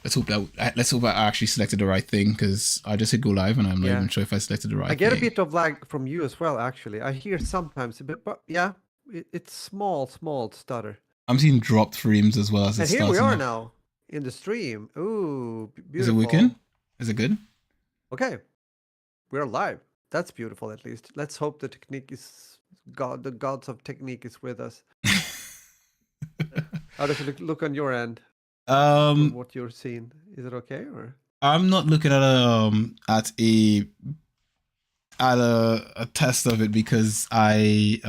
let's hope I actually selected the right thing, because I just hit go live and I'm not even sure if I selected the right thing. I get a bit of lag from you as well, actually. I hear sometimes a bit, but yeah, it's small stutter. I'm seeing dropped frames as well as And it's here we starting are off. now in the stream. Ooh, beautiful. Is it working? Is it good? Okay, we're live. That's beautiful, at least. Let's hope the technique is the gods of technique is with us. How does it look on your end? From what you're seeing, is it okay or? I'm not looking at a test of it because I've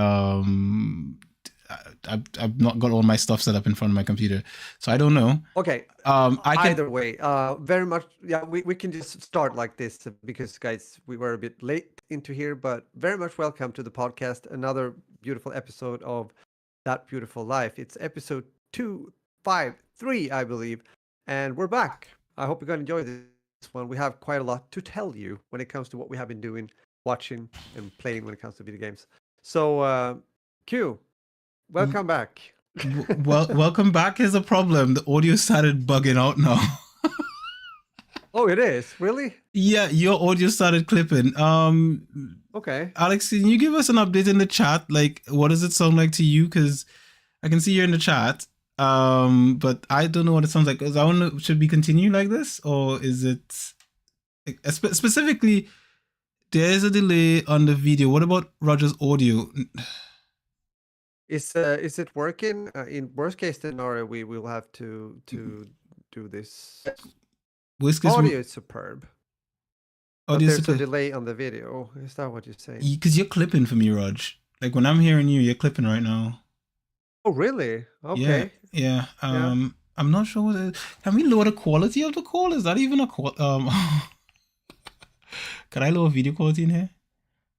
not got all my stuff set up in front of my computer, so I don't know. Okay. Either way, very much. Yeah, we can just start like this because, guys, we were a bit late into here, but very much welcome to the podcast. Another beautiful episode of That Beautiful Life. It's episode 253, I believe, and we're back. I hope you're gonna enjoy this one. We have quite a lot to tell you when it comes to what we have been doing, watching, and playing when it comes to video games. So, Q, welcome back. Well, welcome back is a problem. The audio started bugging out now. Oh, it is? Really? Yeah, your audio started clipping. Okay. Alex, can you give us an update in the chat? Like, what does it sound like to you? Because I can see you're in the chat, but I don't know what it sounds like. Because I want to, should we continue like this, or is it specifically? There's a delay on the video. What about Roger's audio? Is it working? In worst case scenario, we will have to do this. Audio is superb. But there's a delay on the video. Is that what you're saying? Because you're clipping for me, Raj. Like when I'm hearing you, you're clipping right now. Oh, really? Okay. Yeah. I'm not sure what. Can we lower the quality of the call? Is that even a call? Can I lower video quality in here?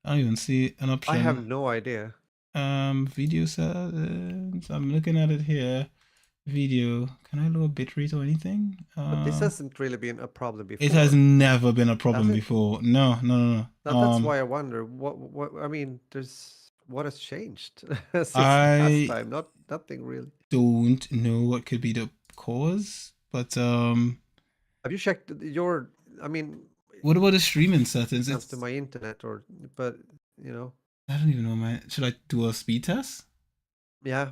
I don't even see an option. I have no idea. Video settings. I'm looking at it here. Video. Can I lower bitrate or anything? But this hasn't really been a problem before. It has never been a problem before. No. That's why I wonder what I mean. What has changed since last time? Nothing really. Don't know what could be the cause, but have you checked your? I mean, what about the streaming settings? It's to my internet, but you know. I don't even know. Should I do a speed test? Yeah.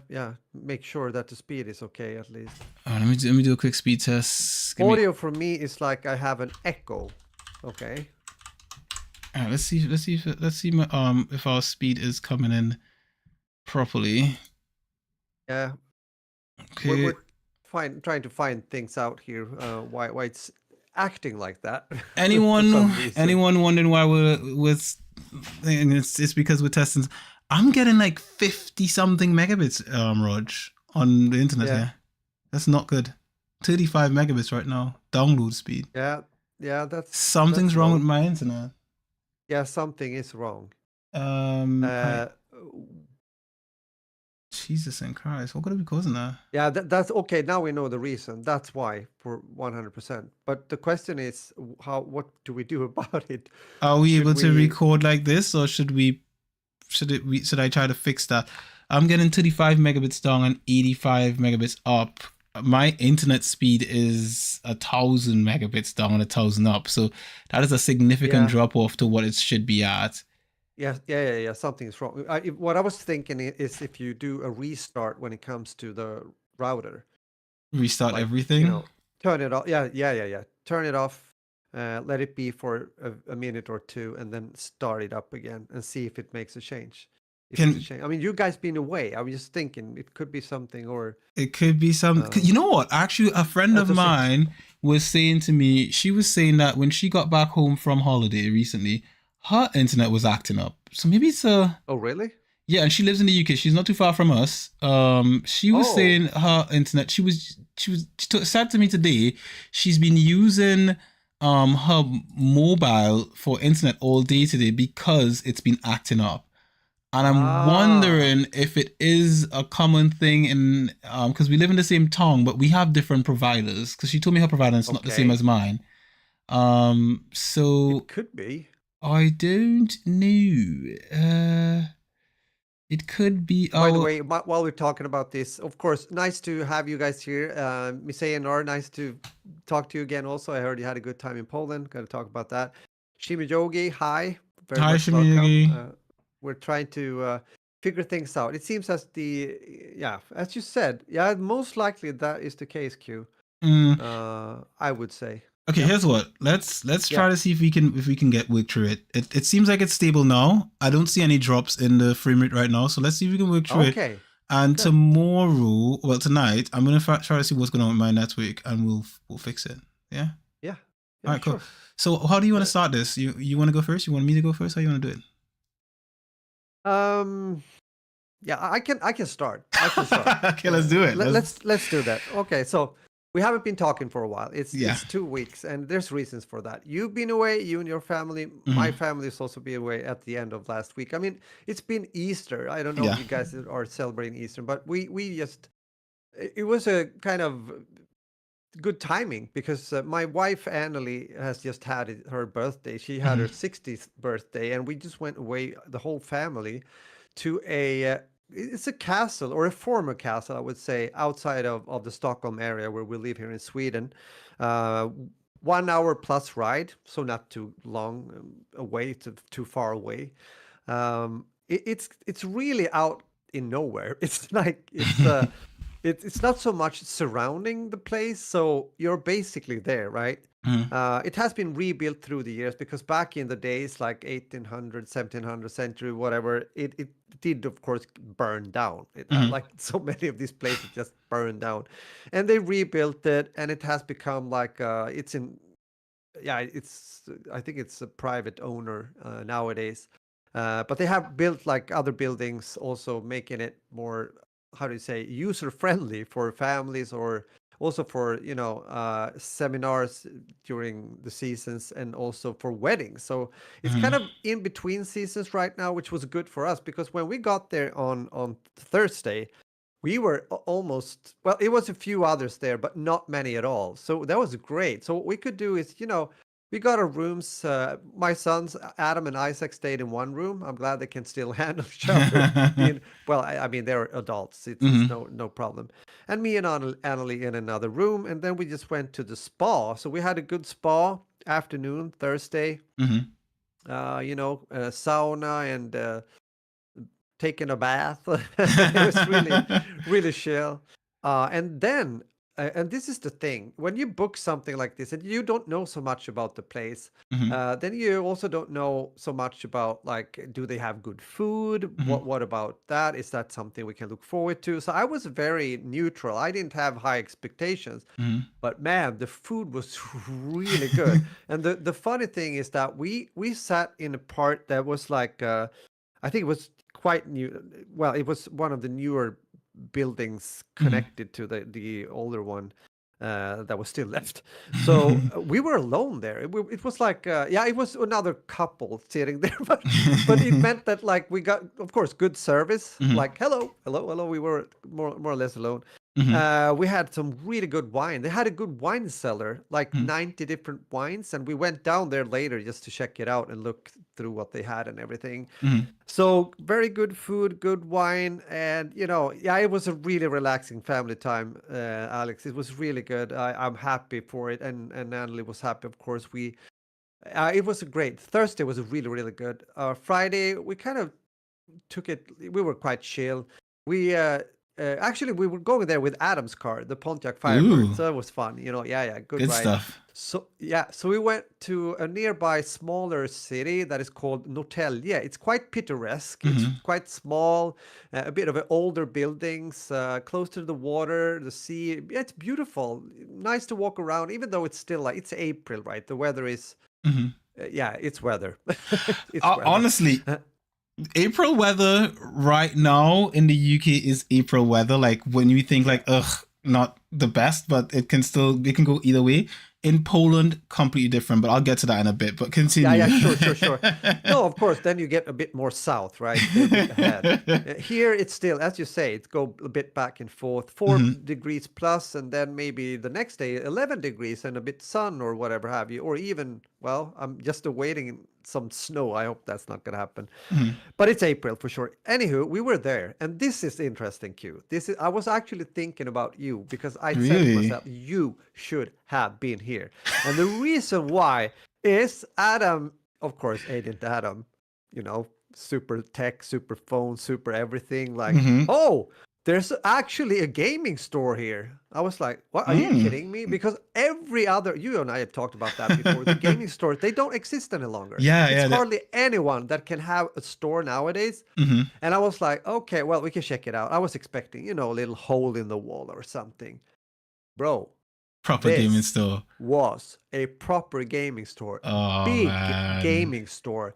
Make sure that the speed is okay at least. Let me do a quick speed test. Audio for me is like I have an echo. Okay. Let's see if our speed is coming in properly. Yeah. Okay. We're trying to find things out here. Why it's acting like that? Anyone wondering why we're with? It's because we're testing. I'm getting like 50 something megabits, Raj, on the internet here. That's not good. 35 megabits right now. Download speed. Yeah. Something's wrong with my internet. Yeah, something is wrong. Jesus and Christ, what could it be causing that? Yeah, that's okay. Now we know the reason. That's why for 100%. But the question is, what do we do about it? Are we able to record like this, or should I try to fix that? I'm getting 35 megabits down and 85 megabits up. My internet speed is 1,000 megabits down and 1,000 up. So that is a significant drop off to what it should be at. Yeah. Something's wrong. What I was thinking is if you do a restart when it comes to the router. Restart everything? You know, turn it off. Yeah. Turn it off. Let it be for a minute or two and then start it up again and see if it makes a change. I mean, you guys been away. I was just thinking it could be something, or it could be something. You know what? Actually, a friend of mine was saying to me, she was saying that when she got back home from holiday recently, her internet was acting up. So maybe it's a... Oh, really? Yeah, and she lives in the UK. She's not too far from us. She was saying her internet, she said to me today, she's been using her mobile for internet all day today because it's been acting up. And I'm wondering if it is a common thing in, because we live in the same town, but we have different providers. Because she told me her provider is not the same as mine. So it could be. I don't know. It could be By the our. way, while we're talking about this, of course, nice to have you guys here. Misay and R, nice to talk to you again also. I heard you had a good time in Poland. Got to talk about that. Shimijogi, hi. Very Hi, much welcome. Shimiyugi. We're trying to figure things out. It seems as yeah, as you said, yeah, most likely that is the case, Q. Mm. I would say. Okay, Yep. here's what. Let's Yeah. try to see if we can get work through it. It seems like it's stable now. I don't see any drops in the frame rate right now. So let's see if we can work through it. Okay. And Good. tomorrow, well, tonight, I'm gonna try to see what's going on with my network, and we'll fix it. Yeah. Yeah. All right, sure. cool. So how do you want to start this? You want to go first? You want me to go first? How you want to do it? Yeah, I can start. I can start. Okay, let's do it. Let's do that. Okay, so we haven't been talking for a while. It's 2 weeks, and there's reasons for that. You've been away, you and your family. My family has also been away at the end of last week. I mean, it's been Easter. I don't know if you guys are celebrating Easter, but we just it was a kind of good timing because my wife Annalie has just had her birthday. She had her 60th birthday, and we just went away, the whole family, to it's a castle, or a former castle, I would say, outside of the Stockholm area where we live here in Sweden. 1 hour plus ride, so not too long away, too far away. It's really out in nowhere. It's like it's not so much surrounding the place, so you're basically there, right? It has been rebuilt through the years because back in the days, like 1800, 1700 century, whatever, it did, of course, burn down. Like so many of these places just burned down. And they rebuilt it, and it has become like, I think it's a private owner nowadays. But they have built like other buildings, also making it more, how do you say, user friendly for families, or also for seminars during the seasons, and also for weddings. So it's kind of in between seasons right now, which was good for us because when we got there on Thursday, we were almost, well, it was a few others there, but not many at all. So that was great. So what we could do is, we got our rooms. My sons, Adam and Isaac, stayed in one room. I'm glad they can still handle each other. Well, I mean, they're adults. It's no problem. And me and Annalie in another room. And then we just went to the spa. So we had a good spa afternoon, Thursday. Sauna and taking a bath. It was really chill. And then, and this is the thing, when you book something like this and you don't know so much about the place, then you also don't know so much about, like, do they have good food? What about that? Is that something we can look forward to? So I was very neutral. I didn't have high expectations, but man, the food was really good. And the funny thing is that we sat in a part that was like, I think it was quite new. Well, it was one of the newer buildings connected to the older one that was still left. So we were alone there. It was like, it was another couple sitting there, but it meant that, like, we got, of course, good service. Like, hello. We were more or less alone. We had some really good wine. They had a good wine cellar, like 90 different wines, and we went down there later just to check it out and look through what they had and everything. So very good food, good wine, and it was a really relaxing family time, Alex. It was really good. I'm happy for it, and Natalie was happy, of course. It was great. Thursday was really good. Friday we kind of took it. We were quite chill. We actually, we were going there with Adam's car, the Pontiac Firebird. So it was fun, good ride. Stuff. So we went to a nearby smaller city that is called Norrtälje. It's quite picturesque. It's quite small, a bit of older buildings, close to the water, the sea. It's beautiful, nice to walk around, even though it's still like, it's April, right? The weather is, it's weather. It's weather. Honestly. April weather right now in the UK is April weather. Like when you think like, not the best, but it can go either way. In Poland, completely different, but I'll get to that in a bit. But Yeah, continue. yeah, sure. No, of course, then you get a bit more south, right? A bit ahead. Here, it's still, as you say, it go a bit back and forth, 4 degrees plus, and then maybe the next day, 11 degrees and a bit sun or whatever have you, or even, well, I'm just awaiting some snow. I hope that's not going to happen. But it's April for sure. Anywho, we were there, and this is interesting, Q. I was actually thinking about you because I said to Really? myself, you should have been here. And the reason why is Adam, of course, Agent Adam, super tech, super phone, super everything. Like, Mm-hmm. oh, there's actually a gaming store here. I was like, what? Are you kidding me? Because every other, you and I had talked about that before. The gaming stores, they don't exist any longer. Yeah, It's yeah. hardly anyone that can have a store nowadays. And I was like, okay, well, we can check it out. I was expecting, a little hole in the wall or something. Bro, Proper gaming this store. was a proper gaming store. Oh Big man. gaming store.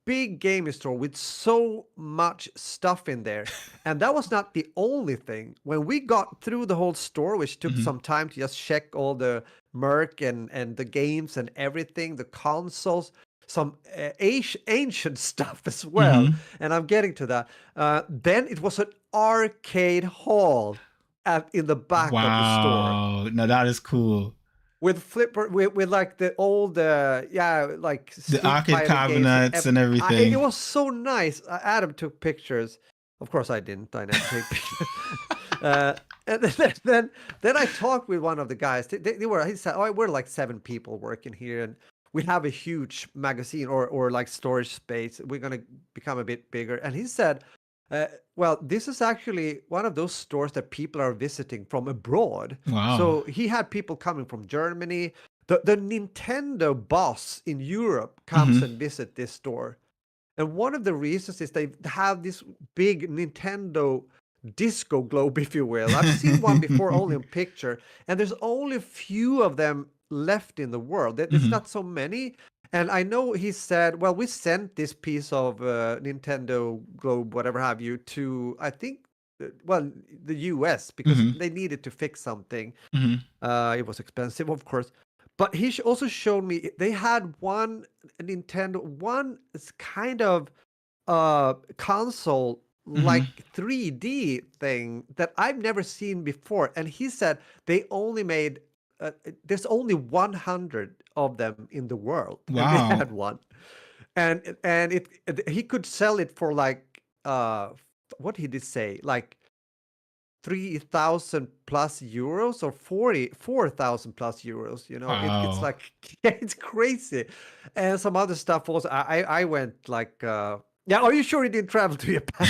Big gaming store with so much stuff in there. And that was not the only thing. When we got through the whole store, which took some time to just check all the merc and the games and everything, the consoles, some ancient stuff as well. And I'm getting to that. Then it was an arcade hall in the back of the store Wow. No, that is cool. with flipper with like the old like The Street arcade Fighter games and cabinets and it everything. was so nice. Adam took pictures. Of course I didn't. I never take pictures. And then I talked with one of the guys. He said, oh, we're like 7 people working here, and we have a huge magazine or like storage space. We're gonna become a bit bigger. And he said, well, this is actually one of those stores that people are visiting from abroad. Wow. So he had people coming from Germany. The Nintendo boss in Europe comes and visit this store. And one of the reasons is they have this big Nintendo disco globe, if you will. I've seen one before only in picture, and there's only a few of them left in the world. There's not so many. And I know he said, well, we sent this piece of Nintendo globe, whatever have you, to, I think, well, the US because they needed to fix something. It was expensive, of course. But he also showed me they had one Nintendo, one kind of console like 3D thing that I've never seen before. And he said they only made there's only 100 of them in the world, and they Wow. had one, and he could sell it for like what did he say, like 3,000 plus euros or 44,000 plus euros. It's Wow. like it's crazy. And some other stuff also. I went like yeah, are you sure you didn't travel to Japan?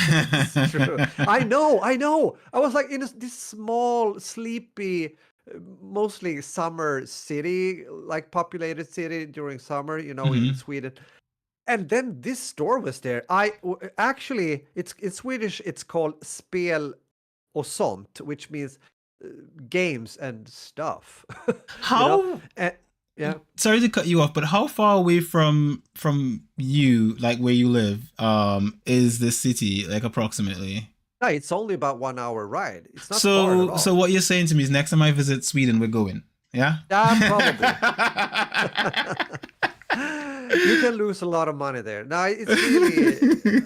It's true. I know. I was like in this small, sleepy, mostly summer city, like populated city during summer, in Sweden. And then this store was there. Actually, it's in Swedish, it's called Spel och sånt, which means games and stuff. you know, How and, yeah. sorry to cut you off, but how far away from you, like where you live, is this city, like approximately? No, it's only about 1 hour ride. It's not far at So all. what you're saying to me is next time I visit Sweden, we're going. Yeah? Yeah, probably. You can lose a lot of money there. No, it's really.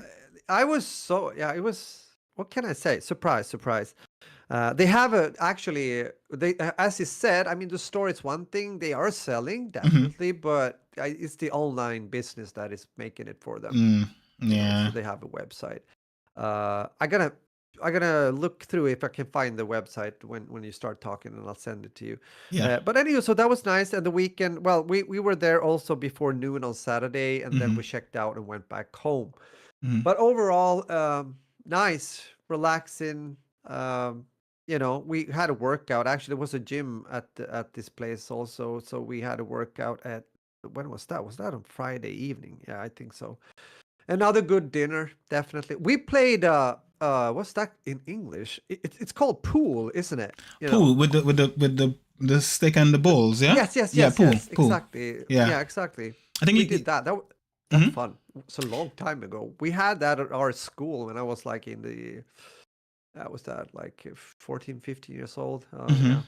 I was so yeah. It was. What can I say? Surprise. They have as he said. I mean, the store is one thing. They are selling definitely, but it's the online business that is making it for them. So Yeah. they have a website. I'm gonna look through if I can find the website when you start talking, and I'll send it to you. Yeah. But anyway, so that was nice. And the weekend, well, we were there also before noon on Saturday, and then we checked out and went back home. But overall, nice, relaxing. We had a workout. Actually, there was a gym at this place also, so we had a workout at, when was that? Was that on Friday evening? Yeah, I think so. Another good dinner, definitely. We played what's that in English? It's called pool, isn't it? Pool with the stick and the balls, yeah? Yes, Yeah, pool. exactly. Yeah. Yeah, exactly. I think We you, did that. That's fun. It's a long time ago. We had that at our school when I was like in the was that like 14, 15 years old. Hmm. Yeah, it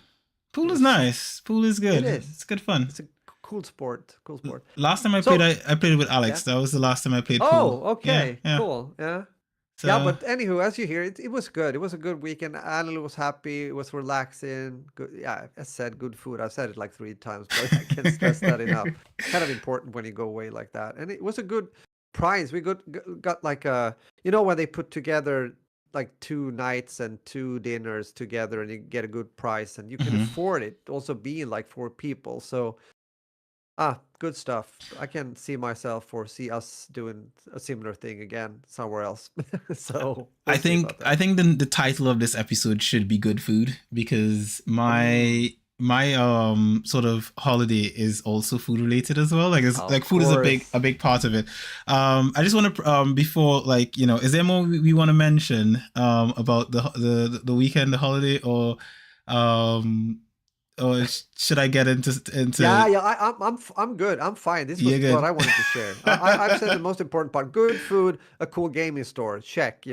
Pool is was. nice. Pool is It good. is. It's good fun. It's a cool sport. Cool sport. Last time I played, So I played it with yeah. Alex. That was the last time I played pool. Oh, Yeah, okay, yeah. cool. Yeah. Yeah, So, but anywho, as you hear, it was good. It was a good weekend. Anneli was happy. It was relaxing. Good. Yeah, I said good food. I've said it like 3 times, but I can't stress that enough. Kind of important when you go away like that. And it was a good prize. We got like when they put together like 2 nights and 2 dinners together, and you get a good price, and you can mhm. afford it. Also being like 4 people, so good stuff. I can see myself or see us doing a similar thing again somewhere else. So we'll see about I that. think the title of this episode should be good food because Mm, my sort of holiday is also food related as well. Like it's of like food is course. a big part of it. I just want to before, like, is there more we want to mention about the weekend, the holiday, um or should I get Yeah, into yeah. I'm good. I'm fine. This yeah, was what good. I wanted to share. I've said the most important part: good food, a cool gaming store. Check.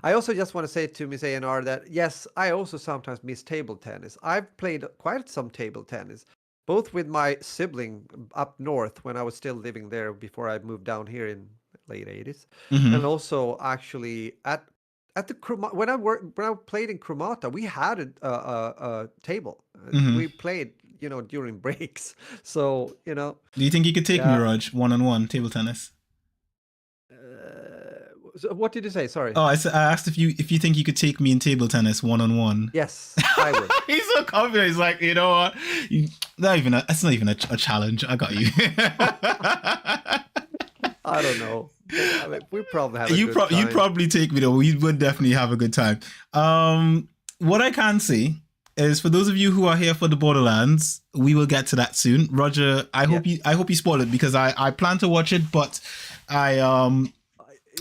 I also just want to say to Miss A&R that yes, I also sometimes miss table tennis. I've played quite some table tennis, both with my sibling up north when I was still living there before I moved down here in late 80s, and Hmm. also actually at the when I played in Cromata, we had a table. Hmm. We played, during breaks. So, Do you think you could take me, yeah. Raj, one-on-one table tennis? So what did you say? Sorry. Oh, I asked if you think you could take me in table tennis one on one. Yes, I would. He's so confident. He's like, you know what? It's not even a challenge. I got you. I don't know. I mean, we probably have a good You'd time. probably take me though. We would definitely have a good time. What I can say is for those of you who are here for the Borderlands, we will get to that soon. Roger, Yeah. I hope you spoil it because I plan to watch it, but I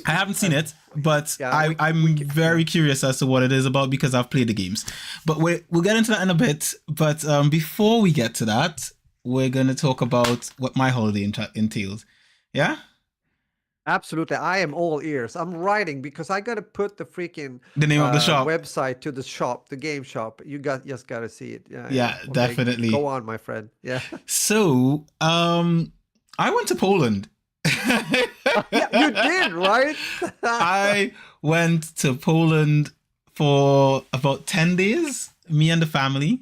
haven't seen it, but Yeah, I'm yeah. very curious as to what it is about because I've played the games. But we'll get into that in a bit. But before we get to that, we're going to talk about what my holiday entails. Yeah? Absolutely. I am all ears. I'm writing because I got to put the freaking The name of the shop. website to the shop, the game shop. You just got to see it. Yeah, yeah. Yeah, Okay, go definitely. on, my friend. Yeah. So, I went to Poland. Yeah, you did, right? I went to Poland for about 10 days, me and the family.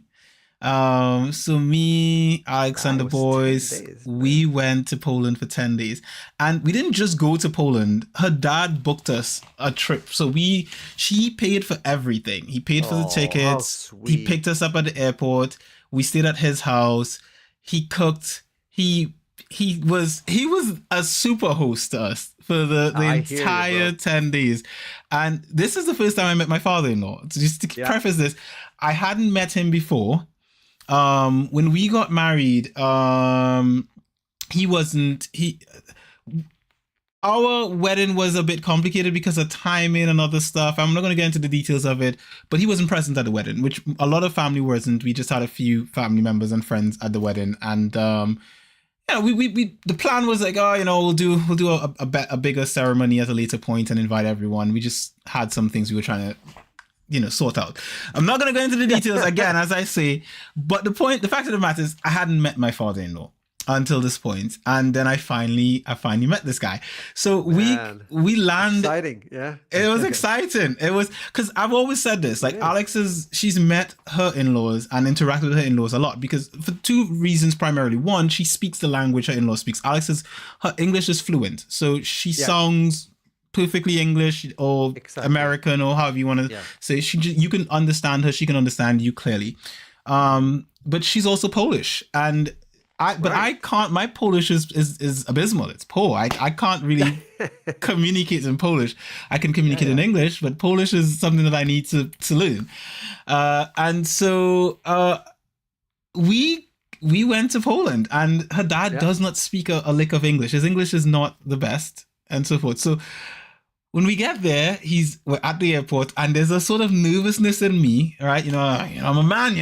So me, Alex, Ah, and it the was 10 boys, days. we Nice. went to Poland for 10 days. And we didn't just go to Poland. Her dad booked us a trip. So she paid for everything. He paid for the Oh, how tickets. He picked sweet. us up at the airport. We stayed at his house. He cooked. He was a super host to us for the I hear you, entire bro. 10 days. And this is the first time I met my father-in-law. So just to Yeah. preface this, I hadn't met him before. When we got married, he wasn't he our wedding was a bit complicated because of timing and other stuff. I'm not going to get into the details of it, but he wasn't present at the wedding, which a lot of family wasn't. We just had a few family members and friends at the wedding, and yeah, we the plan was like, oh, we'll do a bigger ceremony at a later point and invite everyone. We just had some things we were trying to sort out. I'm not going to go into the details again, as I say, but the fact of the matter is, I hadn't met my father-in-law until this point, and then I finally met this guy. So Man, we land. exciting. Yeah. It was exciting. It was because I've always said this. It Like is. she's met her in-laws and interacted with her in-laws a lot because for two reasons primarily. One, she speaks the language her in-law speaks. Her English is fluent, so she Yeah, sounds perfectly English or exactly. American or however you want to Yeah. say. You can understand her. She can understand you clearly. But she's also Polish, and I Right. can't. My Polish is abysmal. It's poor. I can't really communicate in Polish. I can Yeah, communicate in yeah. English, but Polish is something that I need to learn. And so we went to Poland, and her dad Yeah. does not speak a lick of English. His English is not the best, and so forth. So when we get there, we're at the airport, and there's a sort of nervousness in me, right? I'm a man.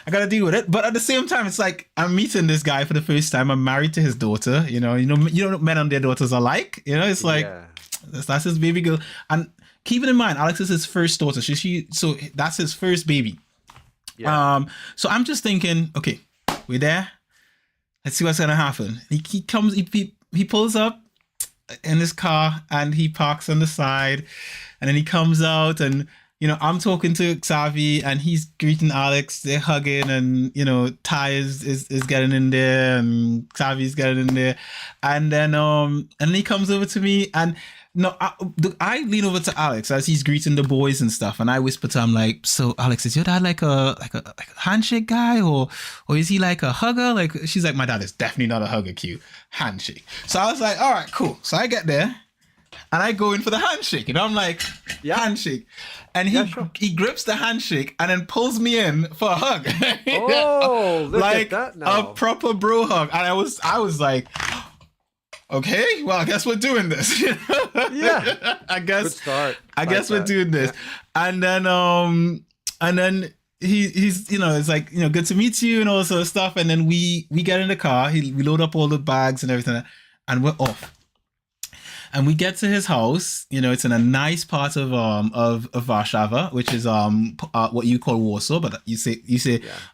I gotta deal with it. But at the same time, it's like I'm meeting this guy for the first time. I'm married to his daughter. You know what men and their daughters are like. It's like Yeah. that's his baby girl. And keeping in mind, Alex is his first daughter. So that's his first baby. Yeah. So I'm just thinking, okay, we're there. Let's see what's gonna happen. He comes, he pulls up in his car and he parks on the side, and then he comes out, and I'm talking to Xavi and he's greeting Alex. They're hugging, and Ty is getting in there, and Xavi's getting in there, and then he comes over to me, and I lean over to Alex as he's greeting the boys and stuff, and I whisper to him like, "So Alex, is your dad like a handshake guy, or is he like a hugger?" Like, she's like, "My dad is definitely not a hugger, Q. Handshake." So I was like, "All right, cool." So I get there, and I go in for the handshake. I'm like, handshake. And he grips the handshake and then pulls me in for a hug. Oh, look like at that now. a proper bro hug. And I was like, okay, well, I guess we're doing this. Yeah. I guess. Good start. I guess we're doing this. Yeah. And then he's it's like, good to meet you and all sort of stuff. And then we get in the car. We load up all the bags and everything, and we're off. And we get to his house. It's in a nice part of Warszawa, which is what you call Warsaw, but you say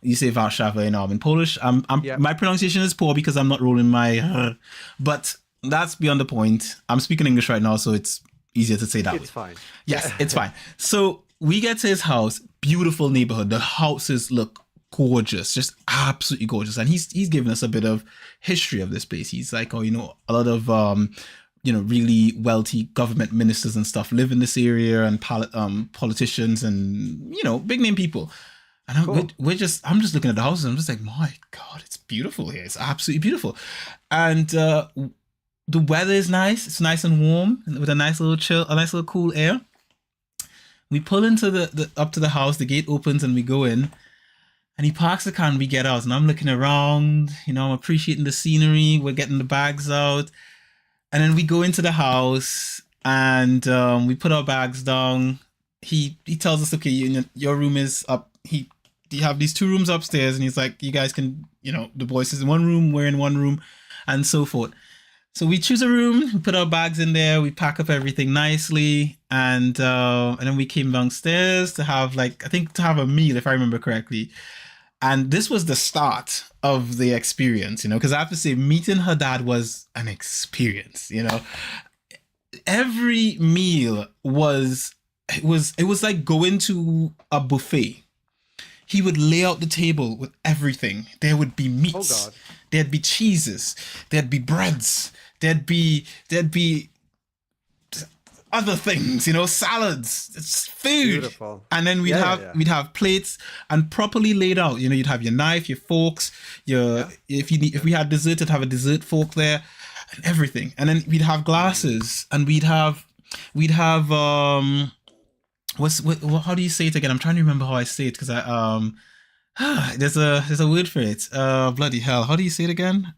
Warszawa in Polish. My pronunciation is poor because I'm not rolling my but that's beyond the point. I'm speaking English right now, so it's easier to say that way. It's fine. Yes, it's fine. So we get to his house. Beautiful neighborhood. The houses look gorgeous, just absolutely gorgeous. And he's given us a bit of history of this place. He's like, a lot of really wealthy government ministers and stuff live in this area, and politicians and big name people. And I'm just looking at the houses and I'm just like, my God, it's beautiful here. It's absolutely beautiful. And the weather is nice. It's nice and warm with a nice little cool air. We pull into the up to the house. The gate opens and we go in. And he parks the car and we get out. And I'm looking around. I'm appreciating the scenery. We're getting the bags out. And then we go into the house and we put our bags down. He tells us, okay, your room is up. You have these 2 rooms upstairs, and he's like, you guys can, the boys is in one room, we're in one room, and so forth. So we choose a room, we put our bags in there, we pack up everything nicely, and then we came downstairs to have a meal, if I remember correctly. And this was the start of the experience, because I have to say, meeting her dad was an experience. Every meal was like going to a buffet. He would lay out the table with everything. There would be meats, there'd be cheeses, there'd be breads, there'd be other things, salads, it's food. Beautiful. And then we'd have plates and properly laid out. You'd have your knife, your forks, if we had dessert, it'd have a dessert fork there and everything. And then we'd have glasses, and we'd have how do you say it again? I'm trying to remember how I say it because there's a word for it. Bloody hell, how do you say it again?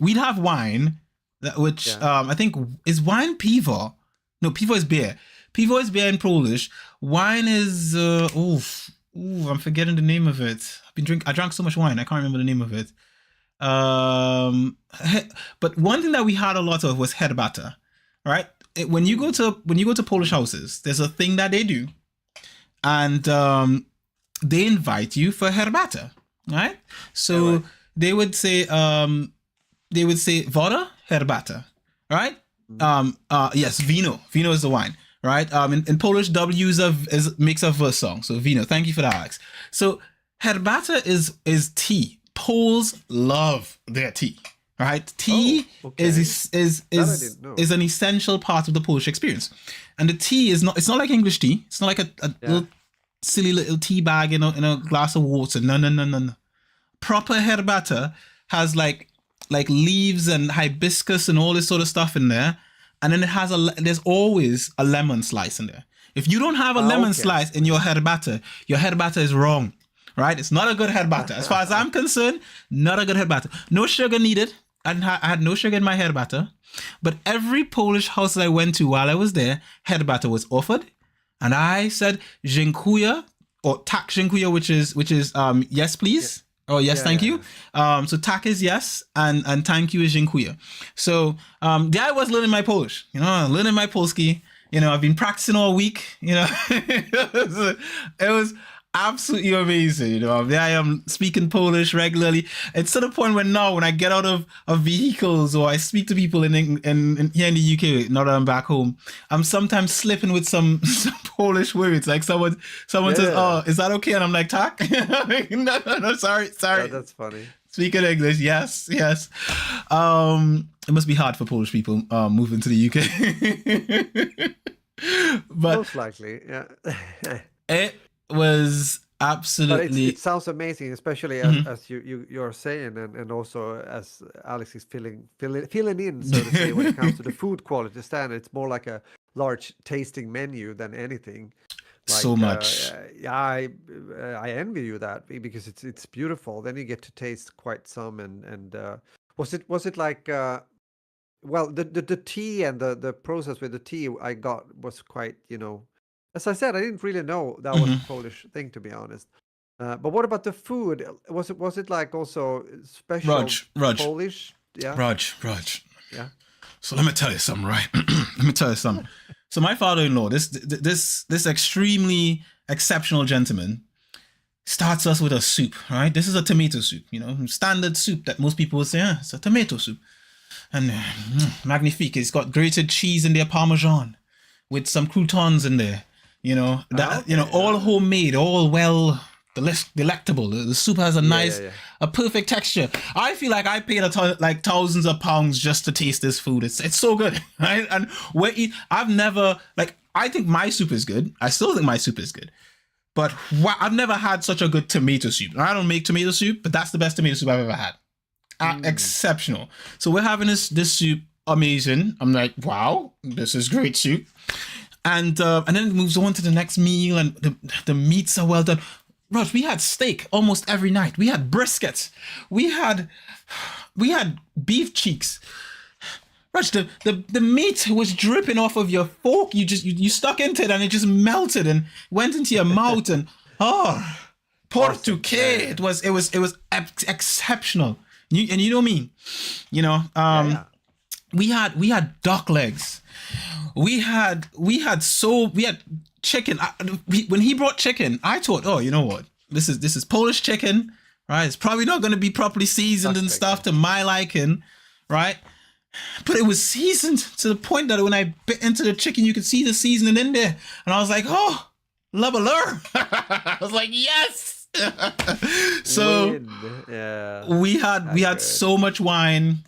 We'd have wine, I think is wine piwo. No, piwo is beer. Piwo is beer in Polish. Wine is I'm forgetting the name of it. I drank so much wine, I can't remember the name of it. But one thing that we had a lot of was herbata, right? When you go to Polish houses, there's a thing that they do, and they invite you for herbata, right? So they would say voda, herbata, right? Yes, vino. Vino is the wine, right? In Polish, W makes a verse song. So vino. Thank you for that, Alex. So herbata is tea. Poles love their tea, right? Tea is an essential part of the Polish experience, and the tea it's not like English tea. It's not like a little silly little tea bag in a glass of water. No. Proper herbata has like leaves and hibiscus and all this sort of stuff in there, and then there's always a lemon slice in there. If you don't have a lemon slice in your herbata is wrong, right? It's not a good herbata. As far as I'm concerned, not a good herbata. No sugar needed. I had no sugar in my herbata, but every Polish house that I went to while I was there, herbata was offered, and I said dziękuję, or tak dziękuję, which is yes please. Oh, yes, thank you. So tak is yes, and thank you is dziękuję. So there I was learning my Polish, learning my Polski, You know, I've been practicing all week. You know, it was absolutely amazing. You know, I am speaking Polish regularly. It's to the point where now, when I get out of vehicles or I speak to people in here in the UK, now that I'm back home, I'm sometimes slipping with some Polish words. Like someone says, "Oh, is that okay?" And I'm like, "Tak." No, sorry. Yeah, that's funny. Speaking English, yes. It must be hard for Polish people moving to the UK. But most likely, yeah. It was absolutely. But it sounds amazing, especially as you're saying, and also as Alex is filling in, so to say, when it comes to the food quality standard. It's more like a large tasting menu than anything. Like, so much. I envy you that, because it's beautiful. Then you get to taste quite some, and was it like well, the tea and the process with the tea I got was quite, as I said, I didn't really know that was a Polish thing, to be honest. But what about the food? Was it like also special Raj. Polish? Yeah. Raj. Yeah. So let me tell you something, right? Let me tell you something. So my father-in-law, this extremely exceptional gentleman, starts us with a soup, right? This is a tomato soup, standard soup that most people would say, it's a tomato soup. And magnifique. It's got grated cheese in there, Parmesan, with some croutons in there. All homemade, all well delectable. The soup has a nice, a perfect texture. I feel like I paid like thousands of pounds just to taste this food. It's so good, right? And I think my soup is good. I still think my soup is good. But I've never had such a good tomato soup. I don't make tomato soup, but that's the best tomato soup I've ever had. Exceptional. So we're having this soup, amazing. I'm like, wow, this is great soup. And then it moves on to the next meal, and the meats are well done. Raj, we had steak almost every night. We had brisket. We had beef cheeks. Raj, the meat was dripping off of your fork. You stuck into it, and it just melted and went into your mouth. And portuguese. It was exceptional. You know me. We had duck legs. We had chicken. When he brought chicken, I thought, oh, you know what? This is Polish chicken, right? It's probably not going to be properly seasoned and stuff to my liking, right? But it was seasoned to the point that when I bit into the chicken, you could see the seasoning in there, and I was like, oh, la Valor. I was like, yes. So we had so much wine.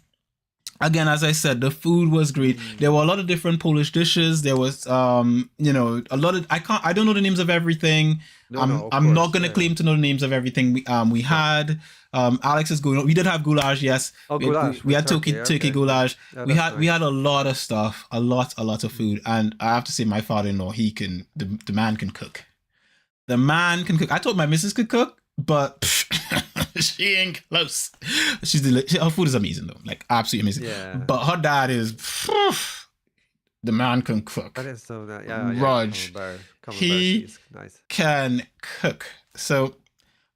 Again, as I said, the food was great. There were a lot of different Polish dishes. There was a lot of I don't know the names of everything. I'm not gonna claim to know the names of everything. We had Alex is going. We did have goulash, yes. Oh, goulash. We had turkey goulash. Yeah, we had a lot of stuff, a lot of food, and I have to say, my father-in-law, the man can cook. The man can cook. I thought my missus could cook, but she ain't close. She's delicious. Her food is amazing though, like absolutely amazing. Yeah. But her dad is the man can cook. That is so nice. Yeah. Raj, he nice. can cook. So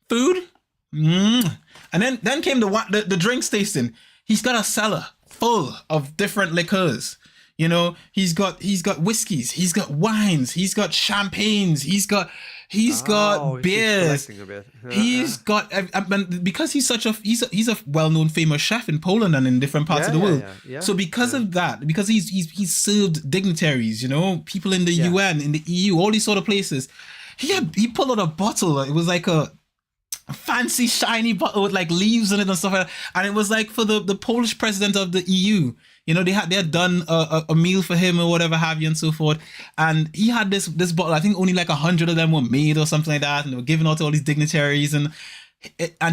food, and then came the drinks tasting. He's got a cellar full of different liqueurs. He's got whiskeys, he's got wines, he's got champagnes, he's got beers. He's got, because he's a well-known famous chef in Poland and in different parts of the world. So because of that, because he's served dignitaries, people in the UN, in the EU, all these sort of places. He pulled out a bottle. It was like a fancy shiny bottle with like leaves in it and stuff like that. And it was like for the Polish president of the EU. They had done a meal for him or whatever have you and so forth. And he had this bottle. I think only like 100 of them were made or something like that. And they were given out to all these dignitaries. And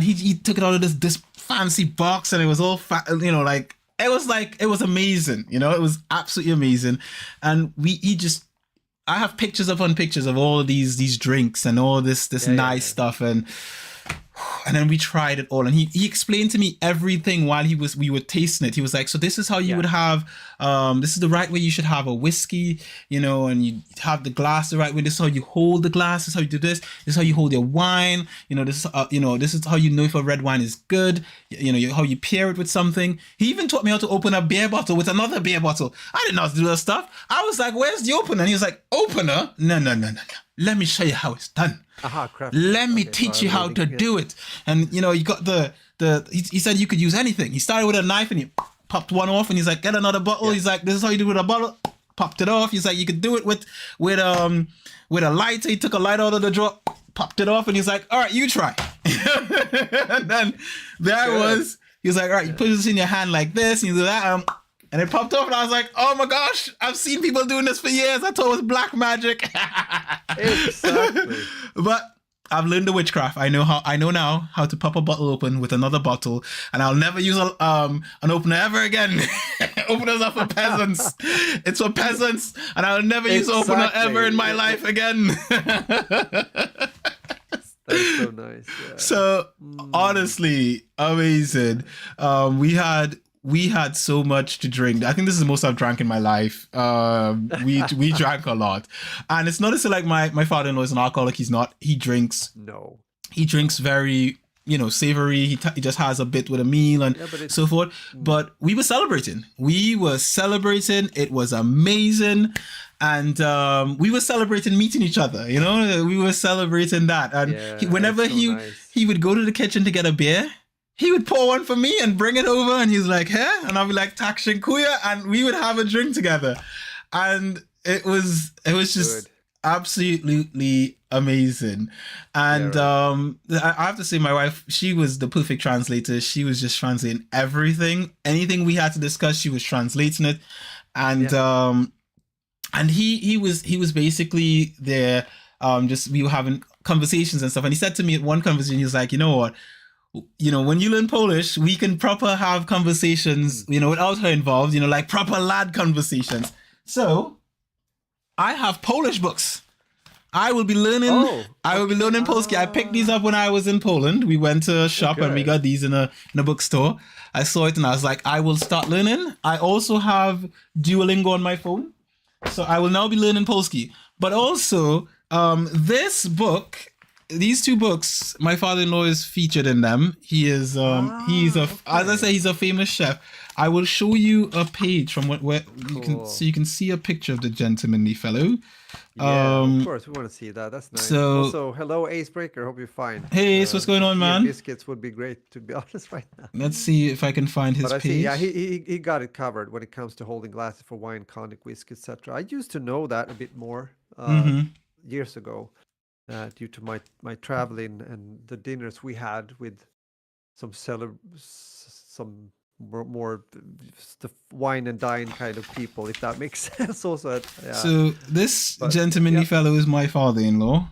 he took it out of this fancy box, and it was all it was amazing. It was absolutely amazing. And I have pictures upon pictures of all of these drinks and all this nice stuff. And And then we tried it all, and he explained to me everything while we were tasting it. He was like, so this is how you would have, this is the right way you should have a whiskey, you know, and you have the glass the right way. This is how you hold the glass. This is how you do this. This is how you hold your wine. You know, this is how you know if a red wine is good. You know, how you pair it with something. He even taught me how to open a beer bottle with another beer bottle. I didn't know how to do that stuff. I was like, where's the opener? And he was like, opener? No. Let me show you how it's done. Let me teach you how to do it. And you know, you got he said you could use anything. He started with a knife and he popped one off, and he's like, get another bottle. He's like, this is how you do it with a bottle. Popped it off. He's like, you could do it with a lighter. He took a lighter out of the drawer, popped it off, and he's like, all right, you try. And then there I was. He was like, all right, you put this in your hand like this, and you do that. And it popped off, and I was like, oh my gosh, I've seen people doing this for years. I thought it was black magic. Exactly. But I've learned the witchcraft. I know now how to pop a bottle open with another bottle, and I'll never use an opener ever again. Openers are for peasants. It's for peasants, and I'll never use an opener ever in my life again. That's so nice. Yeah. So honestly, amazing. We had so much to drink. I think this is the most I've drank in my life. We drank a lot. And it's not as like my father-in-law is an alcoholic. He's not. He drinks. No. He drinks very, savory. He just has a bit with a meal and so forth. But we were celebrating. It was amazing. And we were celebrating meeting each other. You know, we were celebrating that. And whenever he would go to the kitchen to get a beer, he would pour one for me and bring it over, and he's like, "Hey," and I'll be like, "Tak Shinkuya," and we would have a drink together, and it was just absolutely amazing. And I have to say, my wife, she was the perfect translator. She was just translating anything we had to discuss. She was translating it, and he was basically there. Just we were having conversations and stuff, and he said to me at one conversation, he was like, "You know what? You know, when you learn Polish, we can proper have conversations, without her involved, like proper lad conversations." So I have Polish books. I will be learning Polski. I picked these up when I was in Poland. We went to a shop and we got these in a bookstore. I saw it and I was like, I will start learning. I also have Duolingo on my phone. So I will now be learning Polski. But also, these two books, my father-in-law is featured in them. He is, as I say, he's a famous chef. I will show you a page from where you can see a picture of the gentlemanly fellow. Yeah, of course, we want to see that. That's nice. So, also, hello, Acebreaker. Hope you're fine. Hey, Ace, what's going on, man? Biscuits would be great, to be honest, right now. Let's see if I can find his page. He got it covered when it comes to holding glasses for wine, cognac, whiskey, etc. I used to know that a bit more years ago. Due to my traveling and the dinners we had with some more the wine and dine kind of people, if that makes sense. Also, so this gentlemanly fellow is my father-in-law.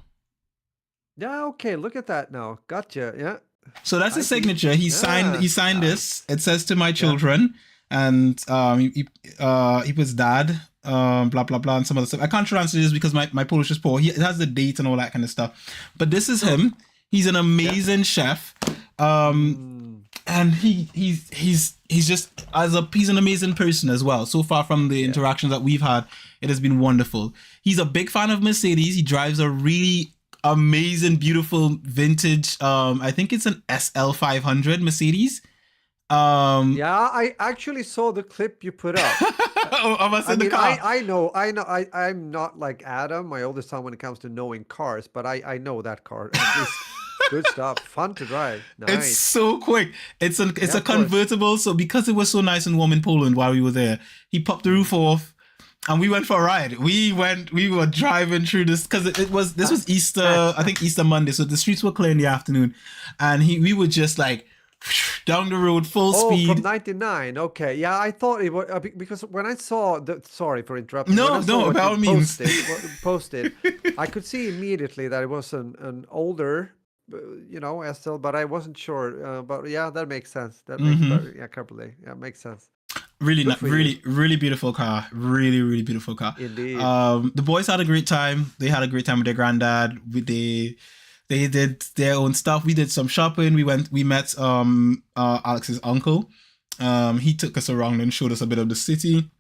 Yeah. Okay. Look at that now. Gotcha. Yeah. So that's his signature. He signed this. It says to my children, and he puts dad. Blah blah blah and some other stuff. I can't translate this because my Polish is poor. It has the date and all that kind of stuff. But this is him. He's an amazing chef. And he's just he's an amazing person as well. So far from the interactions that we've had, it has been wonderful. He's a big fan of Mercedes. He drives a really amazing, beautiful vintage. I think it's an SL 500 Mercedes. I actually saw the clip you put up. I know. I'm not like Adam, my oldest son, when it comes to knowing cars, but I know that car. At least good stuff, fun to drive. Nice. It's so quick. It's a convertible. So because it was so nice and warm in Poland while we were there, he popped the roof off. And we went for a ride. We were driving through this because this was Easter, I think Easter Monday. So the streets were clear in the afternoon, and we were just like down the road full speed. From 99. Okay, yeah, I thought it was because when I saw sorry for interrupting. No, by all means. Posted. I could see immediately that it was an older, SL, but I wasn't sure. But yeah, that makes sense. That makes completely. Yeah, makes sense. Really beautiful car. Really beautiful car. Indeed. The boys had a great time. They had a great time with their granddad. They did their own stuff. We did some shopping. We met Alex's uncle. He took us around and showed us a bit of the city.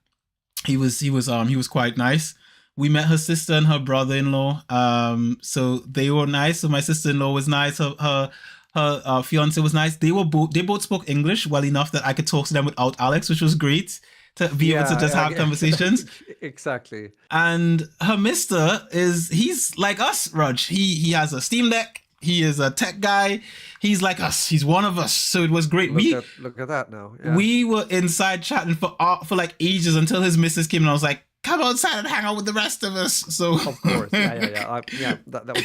He was quite nice. We met her sister and her brother-in-law. So they were nice. So my sister-in-law was nice. Her fiance was nice. They both spoke English well enough that I could talk to them without Alex, which was great to be able to just have conversations. Exactly. And her mister he's like us, Rog. He has a Steam Deck. He is a tech guy. He's like us. He's one of us. So it was great. Look at that now. Yeah. We were inside chatting for like ages until his missus came and I was like, come outside and hang out with the rest of us. So of course, yeah. That was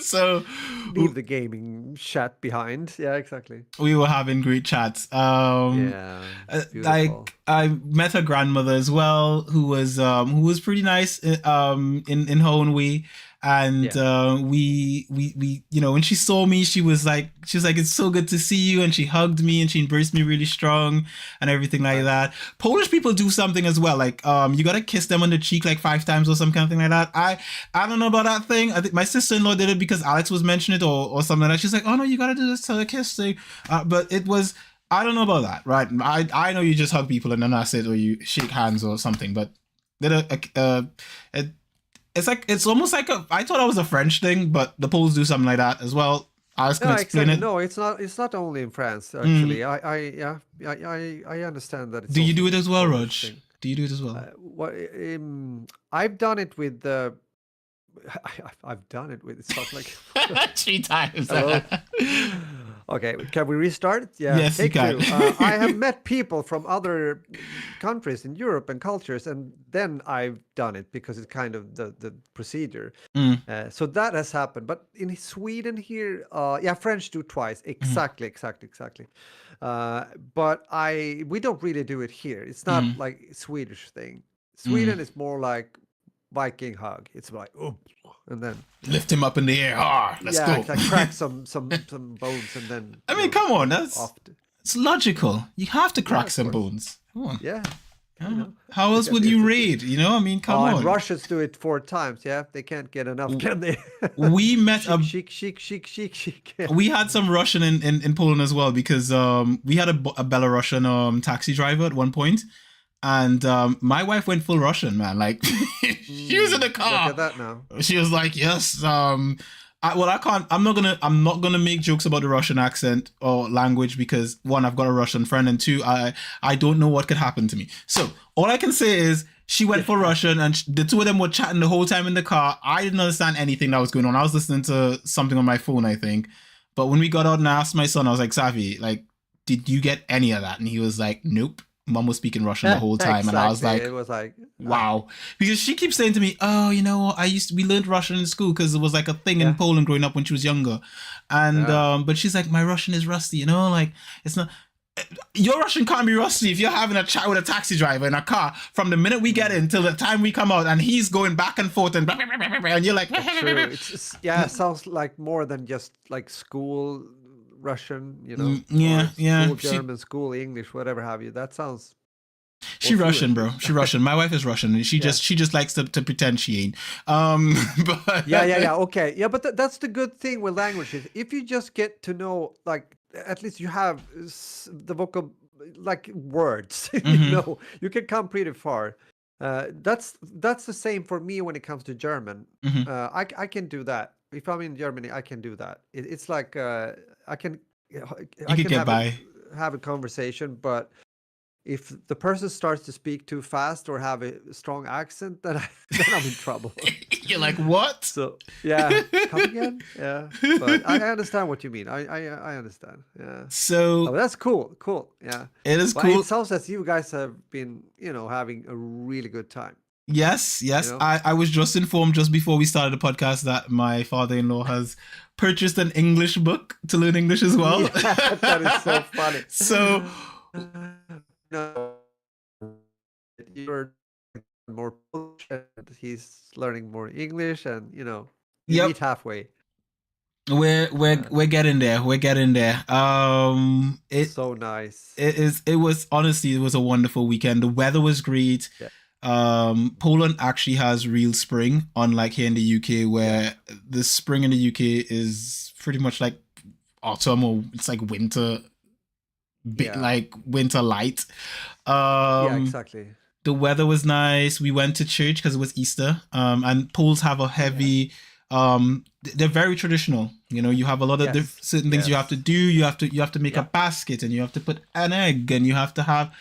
so leave the gaming chat behind. Yeah, exactly. We were having great chats. Like I met her grandmother as well, who was pretty nice in her own way. And we when she saw me, she was like, it's so good to see you, and she hugged me and she embraced me really strong and everything like that. Polish people do something as well, like you gotta kiss them on the cheek like 5 times or some kind of thing like that. I don't know about that thing. I think my sister-in-law did it because Alex was mentioning it or something like that. She's like, oh no, you gotta do this to the kiss thing. But it was, I don't know about that, right? I know you just hug people and then that's it, or you shake hands or something, but it's almost like I thought it was a French thing, but the Poles do something like that as well. I was going to explain it. No, it's not only in France actually. I understand that. Do you do it as well, Rog? Do you do it as well? I've done it with I've done it with stuff like 3 times. Okay, can we restart? Yeah, yes, you can. I have met people from other countries in Europe and cultures, and then I've done it because it's kind of the procedure. So that has happened. But in Sweden here, French do twice. Exactly. But we don't really do it here. It's not like a Swedish thing. Sweden is more like Viking hug. It's like, oh, and then lift him up in the air. Let's go. Like crack some bones and then. I mean, come on, it's logical. You have to crack some bones. Come on. Yeah. How else would you raid? I mean, come on. And Russians do it 4 times. Yeah, they can't get enough, can they? We met chic. We had some Russian in Poland as well because we had a Belarusian taxi driver at one point. And my wife went full Russian, man. Like she was in the car. Look at that now. She was like, "Yes, I'm not gonna make jokes about the Russian accent or language because 1, I've got a Russian friend, and 2, I don't know what could happen to me. So all I can say is she went for Russian, and the two of them were chatting the whole time in the car. I didn't understand anything that was going on. I was listening to something on my phone, I think. But when we got out and I asked my son, I was like, Savi, like, did you get any of that? And he was like, nope. Mom was speaking Russian the whole time, and I was like, it was like, wow, because she keeps saying to me, oh, we learned Russian in school because it was like a thing in Poland growing up when she was younger, and but she's like, my Russian is rusty, like it's not. Your Russian can't be rusty if you're having a chat with a taxi driver in a car from the minute we get in till the time we come out, and he's going back and forth and you're like, true. It sounds like more than just like school Russian, school German, school English, whatever have you. That sounds. She Russian, bro. She Russian. My wife is Russian, and she just likes to pretend she ain't. But okay, yeah. But that's the good thing with languages. If you just get to know, like, at least you have the like words. You can come pretty far. That's the same for me when it comes to German. I can do that. If I'm in Germany, I can do that. It's like I can have a conversation, but if the person starts to speak too fast or have a strong accent, then I'm in trouble. You're like, what? So come again. Yeah, but I understand what you mean. I understand. Yeah. So that's cool. Yeah, it is cool. It sounds as you guys have been, having a really good time. Yes. I was just informed just before we started the podcast that my father-in-law has purchased an English book to learn English as well. Yeah, that is so funny. So you're more Polish and he's learning more English, and you meet halfway. We're getting there. We're getting there. So nice. It was honestly, it was a wonderful weekend. The weather was great. Yeah. Poland actually has real spring, unlike here in the UK, where the spring in the UK is pretty much like autumn, or it's like winter, like winter light. Yeah, Um, exactly. the weather was nice. We went to church because it was Easter. And Poles have a heavy. They're very traditional. You know, you have a lot of certain things you have to do. You have to make a basket, and you have to put an egg, and you have to have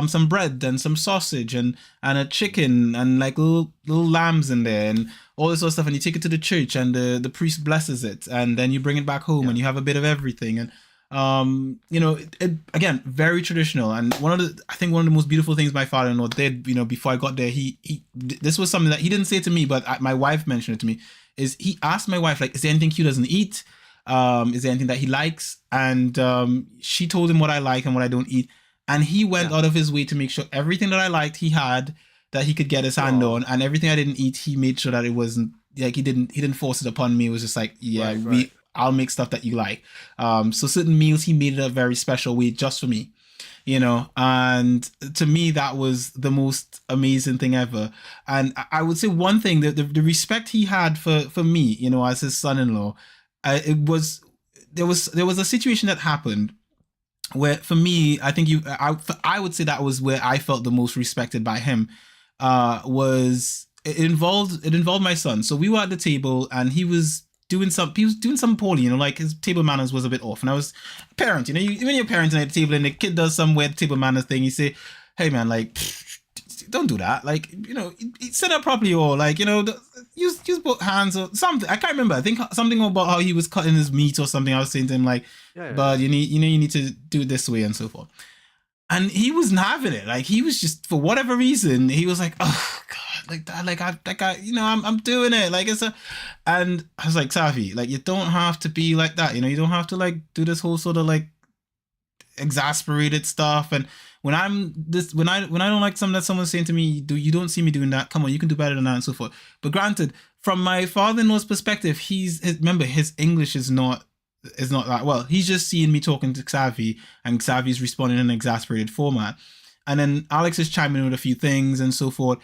some bread and some sausage and a chicken and like little lambs in there and all this sort of stuff. And you take it to the church, and the priest blesses it, and then you bring it back home, and you have a bit of everything. And you know, again, very traditional. And I think one of the most beautiful things my father-in-law did, you know, before I got there, this was something that he didn't say to me, but my wife mentioned it to me, is he asked my wife, like, is there anything he doesn't eat? Is there anything that he likes? And she told him what I like and what I don't eat. And he went out of his way to make sure everything that I liked, he had, that he could get his hand on, and everything I didn't eat, he made sure that it wasn't like he didn't force it upon me. It was just like, I'll make stuff that you like. So certain meals he made it a very special way just for me, you know. And to me, that was the most amazing thing ever. And I would say one thing, that the respect he had for me, you know, as his son-in-law, there was a situation that happened where, for me, I think I would say that was where I felt the most respected by him. It involved my son. So we were at the table, and he was doing something poorly, you know, like his table manners was a bit off. And I was a parent, you know, when you're parenting at the table and the kid does some weird table manners thing, you say, hey man, like, don't do that. Like, you know, set up properly, or like, you know, use both hands or something. I can't remember. I think something about how he was cutting his meat or something. I was saying to him like, but you need to do it this way and so forth. And he wasn't having it. Like, he was just, for whatever reason, he was like, oh God, like that, like I, you know, I'm doing it. Like, and I was like, Safi, like, you don't have to be like that. You know, you don't have to like do this whole sort of like exasperated stuff. And when I don't like something that someone's saying to me, you don't see me doing that. Come on, you can do better than that and so forth. But granted, from my father-in-law's perspective, remember, his English is not that well. He's just seeing me talking to Xavi, and Xavi's responding in an exasperated format. And then Alex is chiming in with a few things and so forth.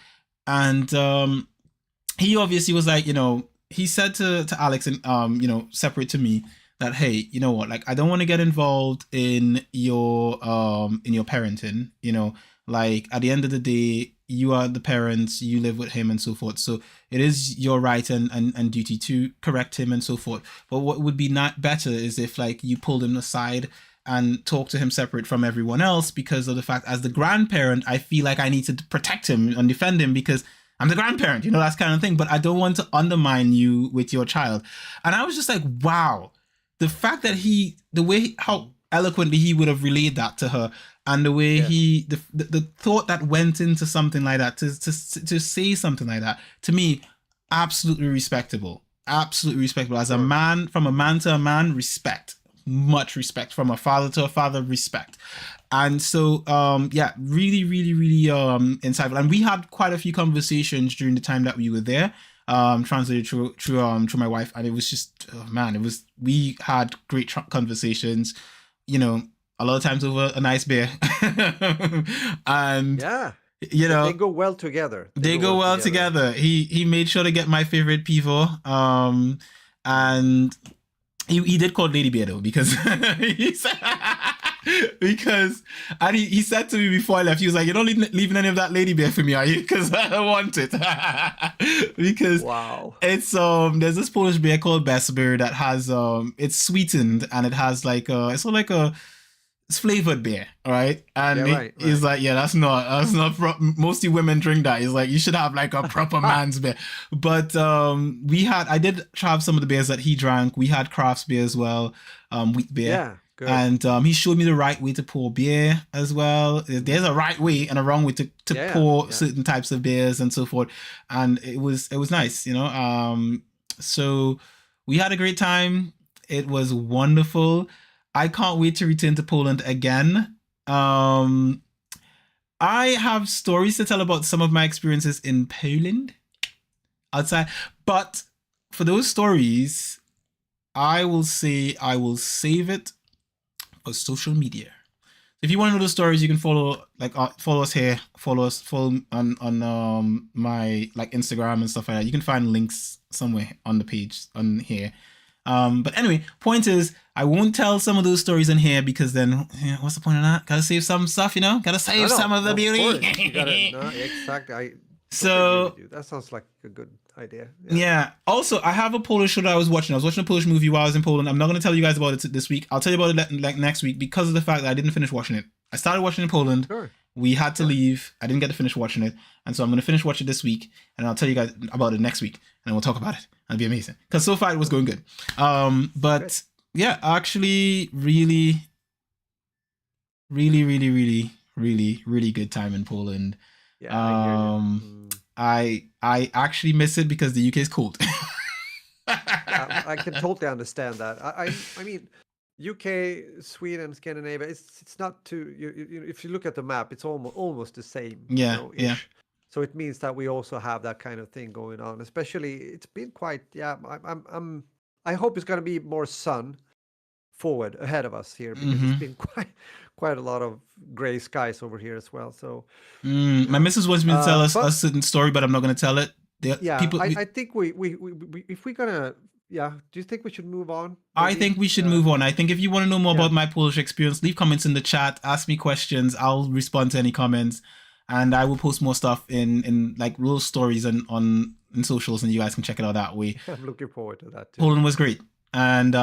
And he obviously was like, you know, he said to Alex, and you know, separate to me, that, hey, you know what, like, I don't want to get involved in your parenting, you know, like, at the end of the day, you are the parents, you live with him and so forth. So it is your right and duty to correct him and so forth. But what would be not better is if, like, you pulled him aside and talk to him separate from everyone else, because of the fact, as the grandparent, I feel like I need to protect him and defend him because I'm the grandparent, you know, that kind of thing. But I don't want to undermine you with your child. And I was just like, wow, the fact that how eloquently he would have relayed that to her, and the way the thought that went into something like that, to say something like that, to me, absolutely respectable. As a man, from a man to a man, respect. Much respect. From a father to a father, respect. And so, really, really, really insightful. And we had quite a few conversations during the time that we were there, translated through my wife, and it was just, we had great conversations, you know, a lot of times over a nice beer. And you know, they go well together. They go well together. He made sure to get my favorite pivo, and he did call Lady Bear though, because he said, and he said to me before I left, he was like, "You're not leaving any of that Lady Bear for me, are you? Because I don't want it." Because it's there's this Polish beer called Best Beer that has it's sweetened, and it has like it's sort of like it's flavored beer, all right? And he's like, yeah, that's not mostly women drink that. He's like, you should have like a proper man's beer. But I did have some of the beers that he drank. We had craft beer as well, wheat beer. Yeah, good. And he showed me the right way to pour beer as well. There's a right way and a wrong way to pour certain types of beers and so forth. And it was nice, you know. So we had a great time. It was wonderful. I can't wait to return to Poland again. I have stories to tell about some of my experiences in Poland outside, but for those stories, I will say I will save it for social media. if you want to know the stories, you can follow us here, follow on my like Instagram and stuff like that. You can find links somewhere on the page on here. But anyway, point is, I won't tell some of those stories in here because then what's the point of that? Gotta save some stuff, Gotta save some of the beauty. Exactly. So that sounds like a good idea. Yeah. Also, I have a Polish show that I was watching. I was watching a Polish movie while I was in Poland. I'm not going to tell you guys about it this week. I'll tell you about it like next week because of the fact that I didn't finish watching it. I started watching in Poland. Sure. We had to leave. I didn't get to finish watching it. And so I'm going to finish watching it this week. And I'll tell you guys about it next week. And we'll talk about it. It'll be amazing. Because so far it was going good. But yeah, actually really, really, really, really, really, really good time in Poland. Yeah, I actually miss it because the UK is cold. I can totally understand that. I mean, UK, Sweden, Scandinavia. It's not too. If you look at the map, it's almost the same. Yeah, yeah. So it means that we also have that kind of thing going on. Especially, it's been quite. Yeah, I hope it's going to be more sun forward ahead of us here because it's been quite a lot of gray skies over here as well. So my missus wants me to tell us a certain story, but I'm not going to tell it. I think we if we're gonna do you think we should move on? I think we should move on. I think if you want to know more about my Polish experience, leave comments in the chat, ask me questions. I'll respond to any comments, and I will post more stuff in like little stories on socials, and you guys can check it out that way. I'm looking forward to that too. Poland was great, and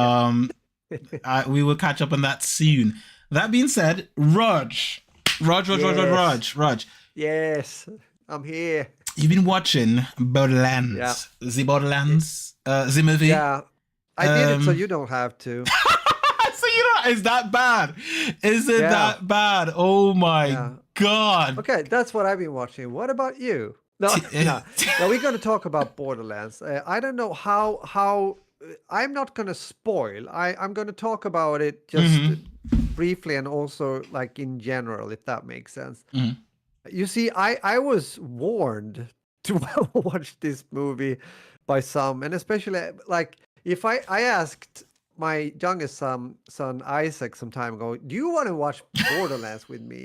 we will catch up on that soon. That being said, Raj. Yes, I'm here. You've been watching Borderlands. Yeah. The Borderlands. The movie. Yeah. I did it so you don't have to. So you don't. Is that bad? Is it that bad? Oh my God. Okay, that's what I've been watching. What about you? No. We're going to talk about Borderlands. I don't know how. I'm not going to spoil. I'm going to talk about it just briefly and also like in general, if that makes sense. You see, I was warned to watch this movie by some, and especially like if I asked my youngest son Isaac some time ago, do you want to watch Borderlands with me?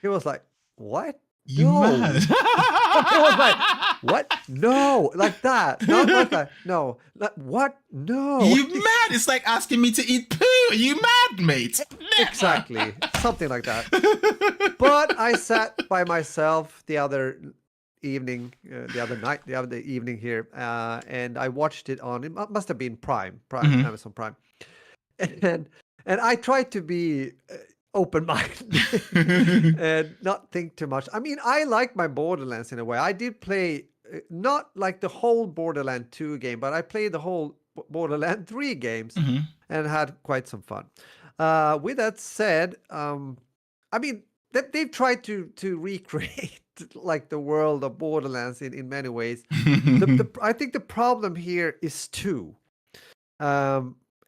He was like, what? You mad? I was like, what? No, like that. Not like that. No. Like, what? No. You mad? It's like asking me to eat poo. You mad, mate? Exactly. Something like that. But I sat by myself the other evening here, and I watched it on, it must have been Prime, Amazon Prime. And I tried to be open-minded and not think too much. I mean, I like my Borderlands in a way. I did play not like the whole Borderlands 2 game, but I played the whole Borderlands 3 games and had quite some fun. With that said, I mean, they've tried to recreate like the world of Borderlands in many ways. I think the problem here is two.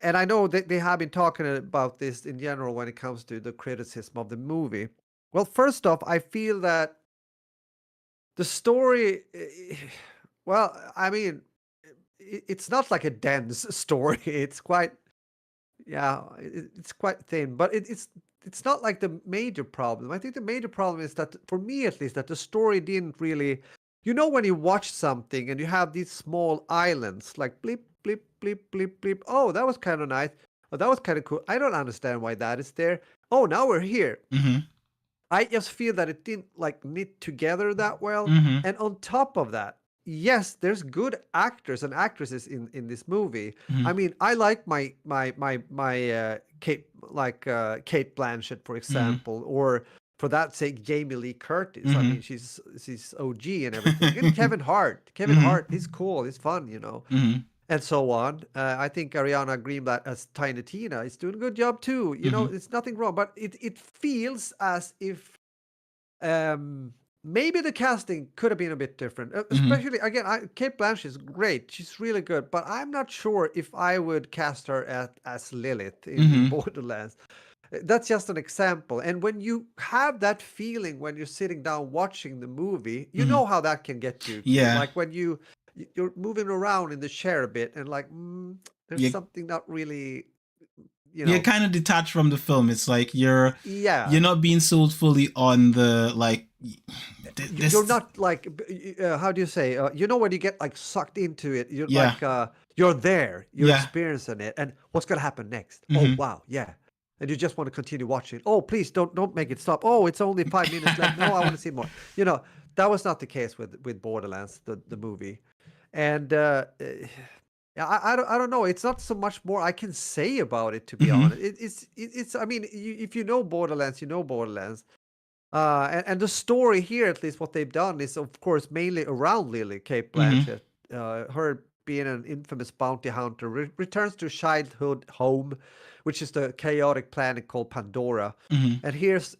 And I know that they have been talking about this in general when it comes to the criticism of the movie. Well, first off, I feel that the story, well, I mean, it's not like a dense story. It's quite, it's quite thin, but it's not like the major problem. I think the major problem is that, for me at least, that the story didn't really, when you watch something and you have these small islands, like blip, blip, blip, blip, blip. Oh, that was kind of nice. Oh, that was kind of cool. I don't understand why that is there. Oh, now we're here. I just feel that it didn't like knit together that well. And on top of that, yes, there's good actors and actresses in this movie. I mean, I like my Kate Blanchett, for example, or for that sake, Jamie Lee Curtis. I mean, she's OG and everything. And Kevin Hart, he's cool, he's fun, and so on. I think Ariana Greenblatt as Tiny Tina is doing a good job too. It's nothing wrong, but it feels as if maybe the casting could have been a bit different. Especially, again, Kate Blanchett is great. She's really good, but I'm not sure if I would cast her as Lilith in Borderlands. That's just an example. And when you have that feeling when you're sitting down watching the movie, you know how that can get you. Yeah. Like when you're moving around in the chair a bit and like, there's something not really you're kind of detached from the film. It's like you're not being sold fully on the like. You're not like how do you say? You know when you get like sucked into it, you're like you're there, you're experiencing it, and what's gonna happen next? Oh wow, and you just want to continue watching. Oh please don't make it stop. Oh, it's only 5 minutes left. No, I want to see more. You know, that was not the case with Borderlands, the movie, and I don't know. It's not so much more I can say about it, to be honest. It's I mean, if you know Borderlands, you know Borderlands. And the story here, at least what they've done, is of course mainly around Lily Kate Blanchett. Her being an infamous bounty hunter returns to childhood home, which is the chaotic planet called Pandora. And here's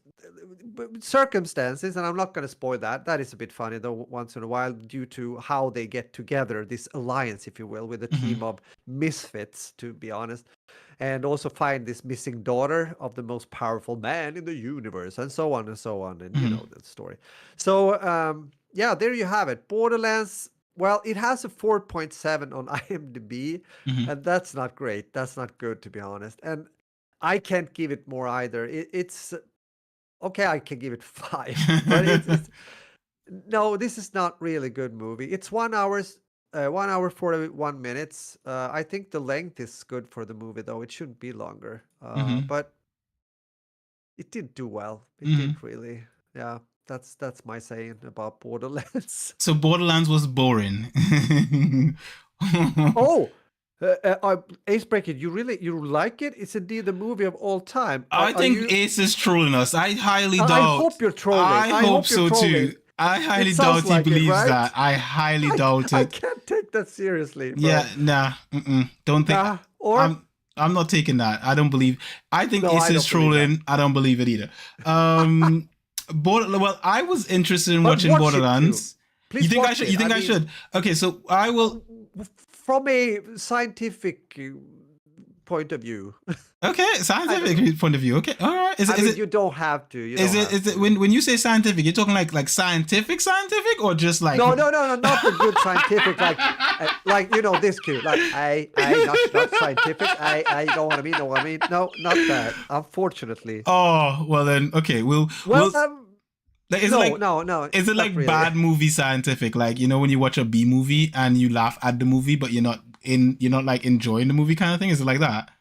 circumstances, and I'm not going to spoil that. That is a bit funny though once in a while, due to how they get together, this alliance, if you will, with a team of misfits, to be honest. And also find this missing daughter of the most powerful man in the universe, and so on and so on. And you know that story. So there you have it. Borderlands. Well, it has a 4.7 on IMDb, and that's not great. That's not good, to be honest. And I can't give it more either. It's okay. I can give it 5, but no. This is not really a good movie. It's 1 hour 41 minutes. I think the length is good for the movie, though. It shouldn't be longer. But it didn't do well. It didn't really. Yeah, that's my saying about Borderlands. So Borderlands was boring. Acebreaker, you like it? It's indeed the movie of all time. I think Ace is trolling us. I highly doubt. I hope you're trolling. I hope so too. I highly doubt he believes that. I highly doubt it. I can't take that seriously. Bro. Yeah, nah. Don't think. I'm not taking that. I don't believe. I think Ace is trolling. I don't believe it either. Well, I was interested in watching Borderlands. Please you think I should? You think I should? Okay, so I will. From a scientific point of view. Okay, scientific point of view. Okay, all right. Is it, you don't have to. Is it when you say scientific, you're talking like scientific, or just like no, not the good scientific, like you know this cute, like I not scientific. I don't want to be. No, I mean no, not that. Unfortunately. Oh well, then okay, we'll. Is it like really bad movie scientific? Like, you know, when you watch a B movie and you laugh at the movie, but you're not like enjoying the movie kind of thing? Is it like that?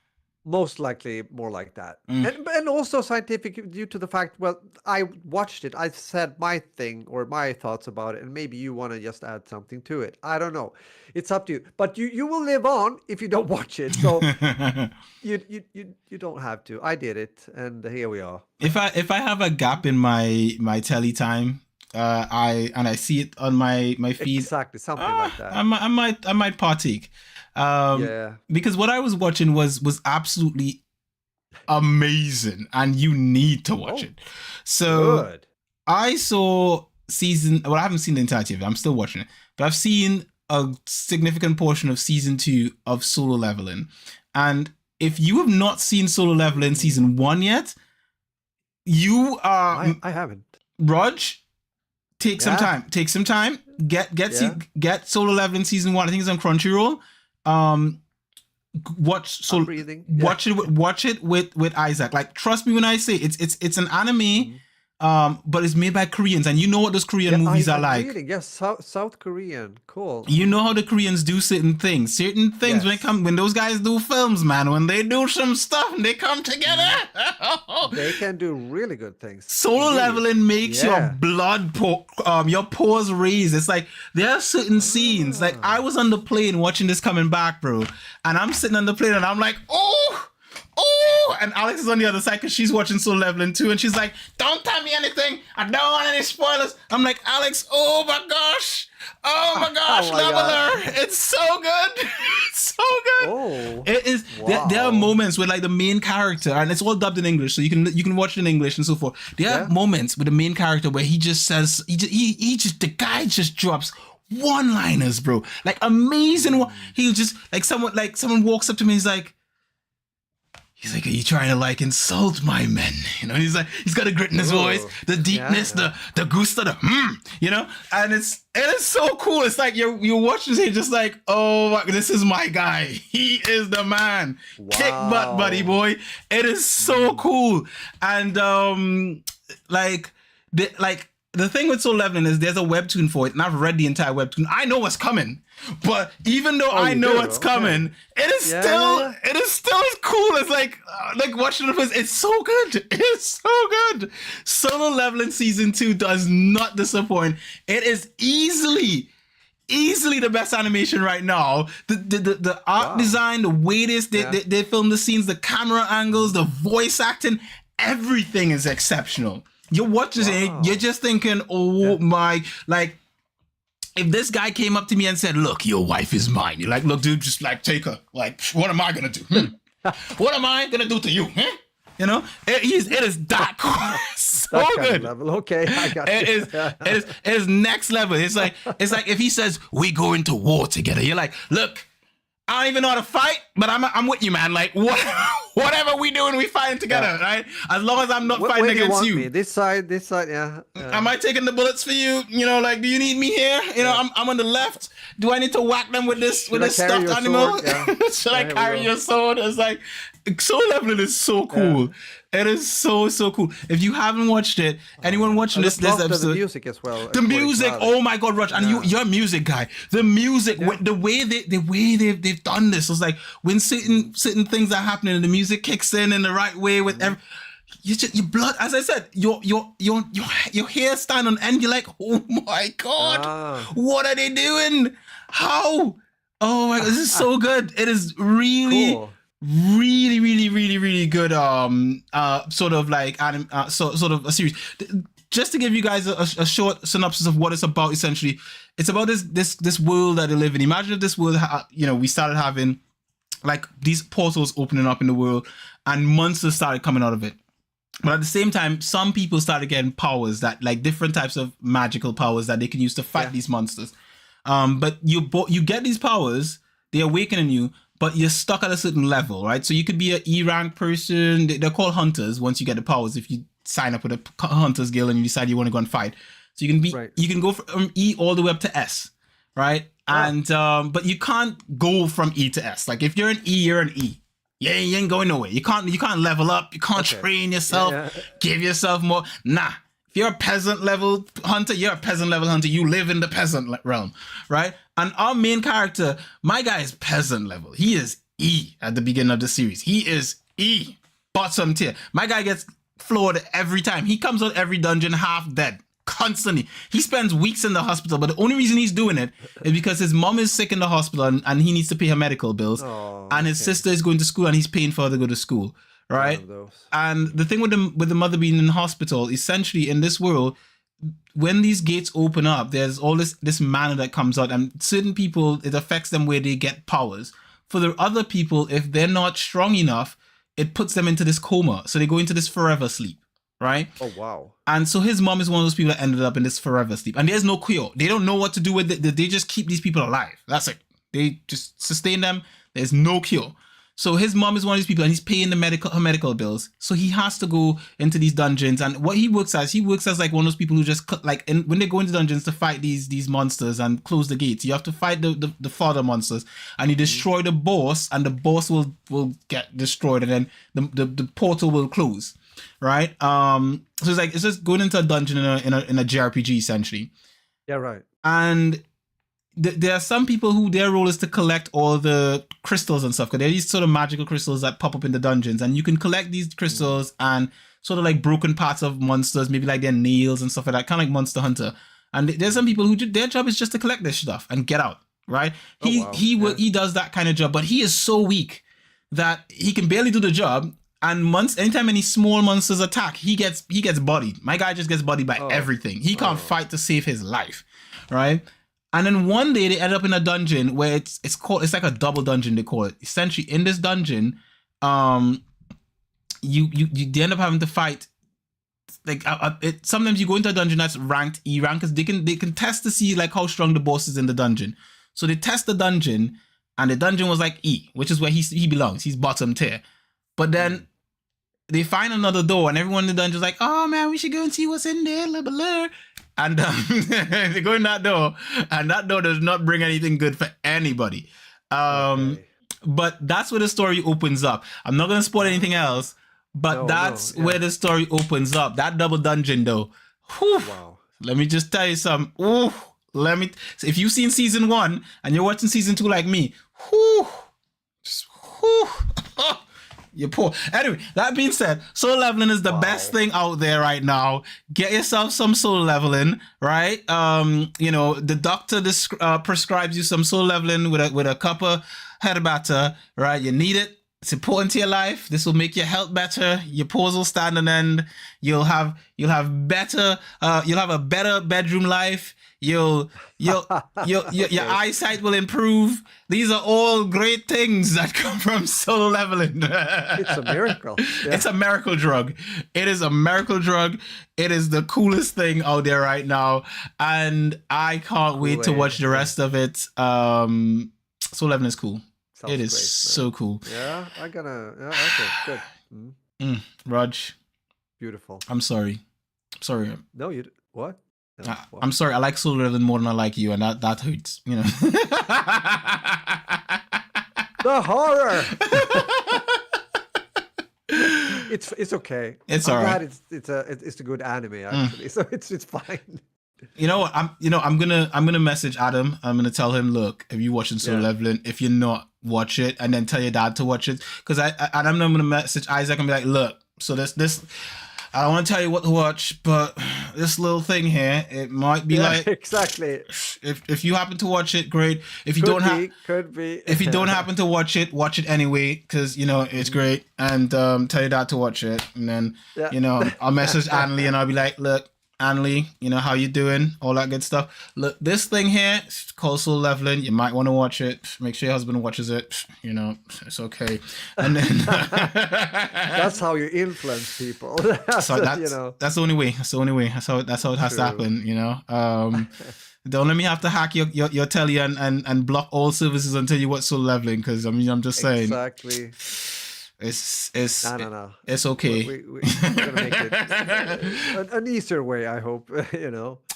Most likely more like that. And also scientific due to the fact, well, I watched it. I said my thing or my thoughts about it, and maybe you want to just add something to it. I don't know. It's up to you. But you will live on if you don't watch it. So you don't have to. I did it, and here we are. If I have a gap in my Tele time, I see it on my feed, exactly something like that, I might partake. Because what I was watching was absolutely amazing, and you need to watch it. So good. I saw I haven't seen the entirety of it. I'm still watching it, but I've seen a significant portion of season 2 of Solo Leveling. And if you have not seen Solo Leveling season 1 yet, you are. I haven't. Rog, take some time. Take some time. Get Solo Leveling season 1. I think it's on Crunchyroll. Watch it with Isaac. Like, trust me when I say it's an anime, but it's made by Koreans, and you know what those Korean movies are like. Reading. Yes, South Korean. Cool. You know how the Koreans do certain things. Yes. When those guys do films, man, when they do some stuff and they come together, they can do really good things. Solo Leveling makes your blood your pores raise. It's like there are certain scenes. Like, I was on the plane watching this coming back, bro, and I'm sitting on the plane and I'm like, oh, and Alex is on the other side because she's watching Solo Leveling too, and she's like, don't tell me anything, I don't want any spoilers. I'm like, Alex, oh my gosh, Leveler, God. It's so good. It's so good. It is. Wow. There are moments where, like, the main character, and it's all dubbed in English, so you can watch it in English and so forth. There are moments with the main character where he just says, the guy just drops one-liners, bro, like amazing. He'll just, like, someone walks up to me, he's like, He's like, are you trying to like insult my men? You know, he's like, he's got a grit in his voice, the deepness, the gusto, you know, and it is so cool. It's like you watch this, you're just like, oh, this is my guy. He is the man. Wow. Kick butt, buddy boy. It is so cool. And the thing with Soul Leveling is there's a webtoon for it, and I've read the entire webtoon. I know what's coming, but even though I know what's coming, it is still as cool as like watching the first. It's so good. It's so good. Solo Leveling season 2 does not disappoint. It is easily the best animation right now. The art design, the way they film the scenes, the camera angles, the voice acting, everything is exceptional. You watch this and you're just thinking, oh my, like, if this guy came up to me and said, look, your wife is mine. You're like, look, dude, just like take her. Like, what am I going to do? What am I going to do to you? You know, it is that cool. So that good. Level. Okay, I got it is next level. It's like if he says, we go into war together. You're like, look, I don't even know how to fight, but I'm with you, man. Like, whatever we doing, we fighting together, right? As long as I'm not fighting against you. Me? This side, yeah. Am I taking the bullets for you? You know, like, do you need me here? You know, I'm on the left. Do I need to whack them with this stuffed animal? Should I carry your sword? It's like, Soul Leveling is so cool. Yeah. It is so cool. If you haven't watched it, anyone watching this episode, the music as well. The music, oh my God, Raj, and you're a music guy. The music, the way they've done this was like when certain things are happening and the music kicks in the right way with your blood. As I said, your hair stand on end. You're like, oh my God, what are they doing? How? Oh my God, this is so good. It is really. Cool. Really good sort of like sort of a series. Just to give you guys a short synopsis of what it's about, essentially it's about this world that they live in. Imagine if this world we started having like these portals opening up in the world and monsters started coming out of it, but at the same time some people started getting powers, that like different types of magical powers that they can use to fight these monsters. But you get these powers, they awaken in you, but you're stuck at a certain level, right? So you could be an E rank person. They're called hunters once you get the powers. If you sign up with a hunters guild and you decide you want to go and fight, so you can be you can go from E all the way up to S, right? And but you can't go from E to S. Like if you're an E, you're an E. Yeah, you ain't going nowhere. You can't level up. You can't train yourself. Give yourself more. Nah. If you're a peasant level hunter, you're a peasant level hunter. You live in the peasant realm, right? And our main character, my guy is peasant level. He is E at the beginning of the series. He is E, bottom tier. My guy gets floored every time. He comes out every dungeon half dead, constantly. He spends weeks in the hospital, but the only reason he's doing it is because his mom is sick in the hospital and he needs to pay her medical bills. And his sister is going to school and he's paying for her to go to school. Right, and the thing with the mother being in hospital, essentially in this world, when these gates open up, there's all this mana that comes out, and certain people it affects them where they get powers. For the other people, if they're not strong enough, it puts them into this coma, so they go into this forever sleep. Right? Oh wow! And so his mom is one of those people that ended up in this forever sleep, and there's no cure. They don't know what to do with it. They just keep these people alive. That's it. They just sustain them. There's no cure. So his mom is one of these people and he's paying her medical bills. So he has to go into these dungeons. And what he works as like one of those people who just when they go into dungeons to fight these monsters and close the gates, you have to fight the fodder monsters and you destroy the boss and the boss will get destroyed and then the portal will close. Right? So it's just going into a dungeon in a JRPG essentially. Yeah, right. And there are some people who their role is to collect all the crystals and stuff, because there are these sort of magical crystals that pop up in the dungeons, and you can collect these crystals and sort of like broken parts of monsters, maybe like their nails and stuff like that, kind of like Monster Hunter. And there's some people who their job is just to collect this stuff and get out, right? He does that kind of job, but he is so weak that he can barely do the job. And anytime any small monsters attack, he gets bodied. My guy just gets bodied by everything. He can't fight to save his life, right? And then one day they end up in a dungeon where it's like a double dungeon, they call it. Essentially, in this dungeon, you end up having to fight. Like sometimes you go into a dungeon that's ranked E rank, because they can test to see like how strong the boss is in the dungeon. So they test the dungeon, and the dungeon was like E, which is where he belongs. He's bottom tier. But then they find another door, and everyone in the dungeon's like, "Oh man, we should go and see what's in there." Blah, blah, blah. And they go in that door, and that door does not bring anything good for anybody. But that's where the story opens up. I'm not gonna spoil anything else, but that's where the story opens up. That double dungeon, though. Whew, wow. Let me just tell you something. Ooh, so if you've seen season 1 and you're watching season 2 like me, whew, just whew. You're poor. Anyway, that being said, soul leveling is the best thing out there right now. Get yourself some soul leveling, right? The doctor prescribes you some soul leveling with a cup of head batter, right? You need it. It's important to your life. This will make your health better. Your pores will stand on end. You'll have a better bedroom life. Your eyesight will improve. These are all great things that come from soul leveling. It's a miracle. Yeah. It's a miracle drug. It is a miracle drug. It is the coolest thing out there right now, and I can't wait to watch the rest of it. Soul leveling is cool. Sounds it is great, so cool. Yeah, okay, good. Raj. Beautiful. I'm sorry. No, what? No, I'm sorry. I like soul leveling more than I like you, and that hurts. You know. The horror. It's okay. It's all right. It's a good anime actually, so it's fine. You know what? I'm gonna message Adam. I'm gonna tell him, look, if you're watching soul leveling, if you're not, watch it, and then tell your dad to watch it. Because I'm gonna message Isaac and be like, look, so this. I don't want to tell you what to watch, but this little thing here, it might be like exactly. If you happen to watch it, great. If you could be. If you don't happen to watch it anyway, because it's great. And tell your dad to watch it, and then I'll message Anley and I'll be like, look, Anley, how you doing? All that good stuff. Look, this thing here, it's called soul leveling. You might want to watch it. Make sure your husband watches it. It's okay. And then that's how you influence people. That's the only way. That's the only way. That's how it has to happen. Don't let me have to hack your telly and block all services until you watch soul leveling. Because I'm just saying. Exactly. It's no. It's okay. We're gonna make it an easier way, I hope.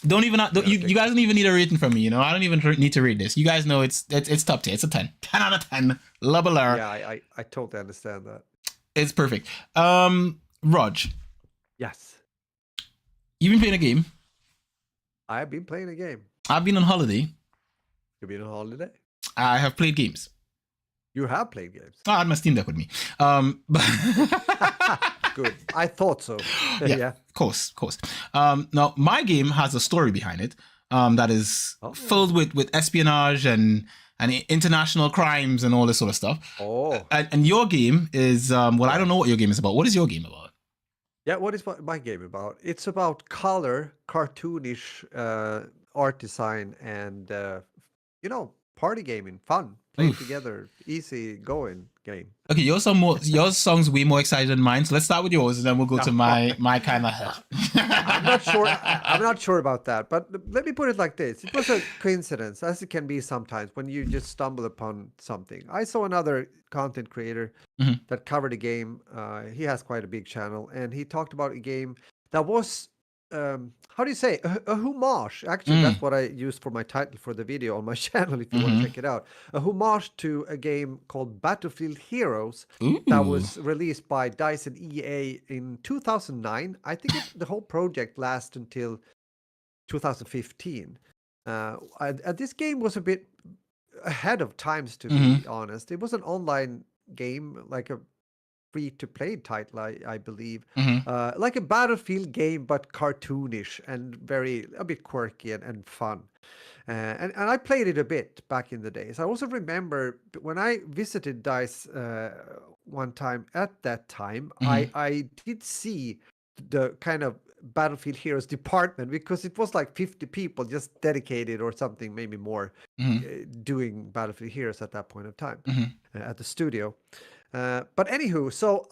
Don't even you guys don't even need a rating from me. I don't even need to rate this. You guys know it's top tier. It's a 10 out of 10. Leveler. Yeah, I totally understand that. It's perfect. Raj. Yes. You've been playing a game. I've been playing a game. I've been on holiday. You've been on holiday? I have played games. You have played games. I had my Steam Deck with me. Good. I thought so. Yeah. Of course. Now, my game has a story behind it that is filled with espionage and international crimes and all this sort of stuff. Oh. And your game is, I don't know what your game is about. What is your game about? Yeah, what is my game about? It's about color, cartoonish art design, and, party gaming, fun. Playing together, easy going game. Okay, your song's way more excited than mine. So let's start with yours, and then we'll go to my kind of. I'm not sure about that, but let me put it like this: it was a coincidence, as it can be sometimes when you just stumble upon something. I saw another content creator that covered a game. He has quite a big channel, and he talked about a game that was. How do you say a homage? Actually, that's what I used for my title for the video on my channel. If you want to check it out, a homage to a game called Battlefield Heroes that was released by DICE and EA in 2009. I think the whole project lasted until 2015. This game was a bit ahead of times, to be honest. It was an online game, like a free-to-play title, I believe, like a Battlefield game, but cartoonish and a bit quirky and fun. And I played it a bit back in the days. I also remember when I visited DICE one time. At that time, I did see the kind of Battlefield Heroes department, because it was like 50 people just dedicated or something, maybe more, doing Battlefield Heroes at that point of time at the studio. But anywho, so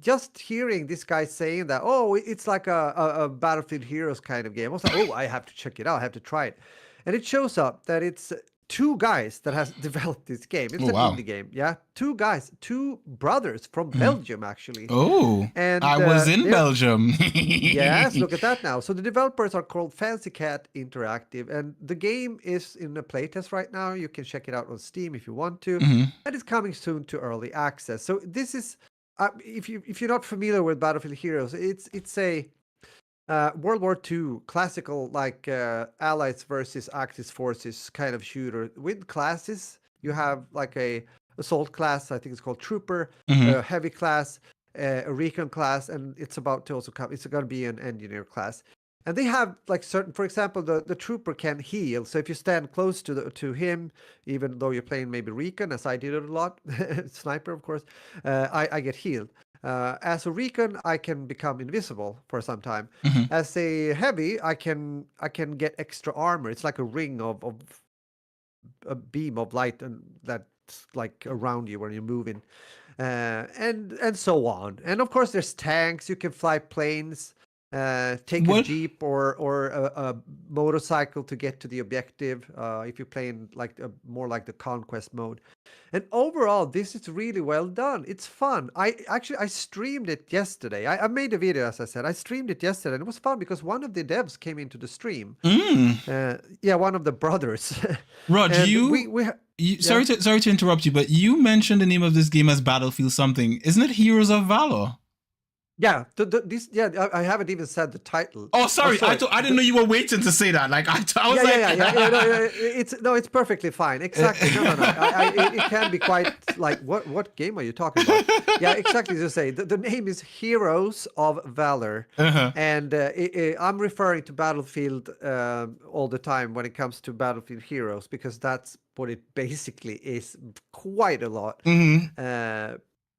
just hearing this guy saying that, it's like a Battlefield Heroes kind of game, I was like, I have to check it out. I have to try it. And it shows up that it's two guys that has developed this game. It's an indie game. Yeah, two guys, two brothers from Belgium actually. Oh, And I was in Belgium. yes, look at that now. So the developers are called Fancy Cat Interactive, and the game is in a playtest right now. You can check it out on Steam if you want to, and it's coming soon to early access. So this is, if you're not familiar with Battlefield Heroes, it's a World War II classical like Allies versus Axis forces kind of shooter with classes. You have like a assault class, I think it's called Trooper, a heavy class, a recon class, and it's about to also come. It's going to be an engineer class, and they have like certain. For example, the Trooper can heal. So if you stand close to him, even though you're playing maybe recon, as I did it a lot, sniper of course, I get healed. As a recon, I can become invisible for some time. As a heavy, I can get extra armor. It's like a ring of a beam of light and that's like around you when you're moving, and so on. And of course, there's tanks. You can fly planes. Take a jeep or a motorcycle to get to the objective. If you're playing like more like the conquest mode, and overall, this is really well done. It's fun. I streamed it yesterday. I made a video, as I said. I streamed it yesterday, and it was fun because one of the devs came into the stream. Yeah, one of the brothers. Rod, sorry to interrupt you, but you mentioned the name of this game as Battlefield something. Isn't it Heroes of Valor? Yeah, I haven't even said the title. Oh, sorry. I didn't know you were waiting to say that. Like I was it's perfectly fine. Exactly. No. It can be quite like what game are you talking about? Yeah, exactly. As you say, the name is Heroes of Valor, and I'm referring to Battlefield all the time when it comes to Battlefield Heroes because that's what it basically is. Quite a lot.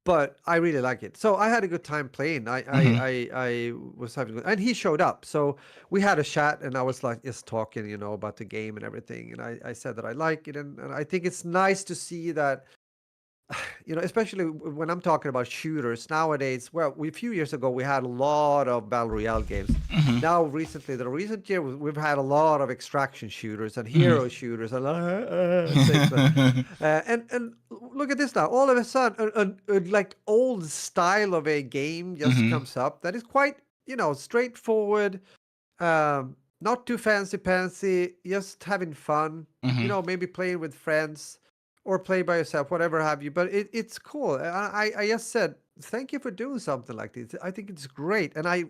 But I really like it. So I had a good time playing. I was having good, and he showed up. So we had a chat, and I was like just talking, about the game and everything. And I said that I like it, and I think it's nice to see that, especially when I'm talking about shooters nowadays. Well, a few years ago we had a lot of battle royale games. Now, recently, the recent year, we've had a lot of extraction shooters and hero shooters, and and look at this now. All of a sudden, a like old style of a game just comes up that is quite, straightforward, not too fancy, just having fun. Maybe playing with friends. Or play by yourself, whatever have you. But it's cool. I just said, thank you for doing something like this. I think it's great. And I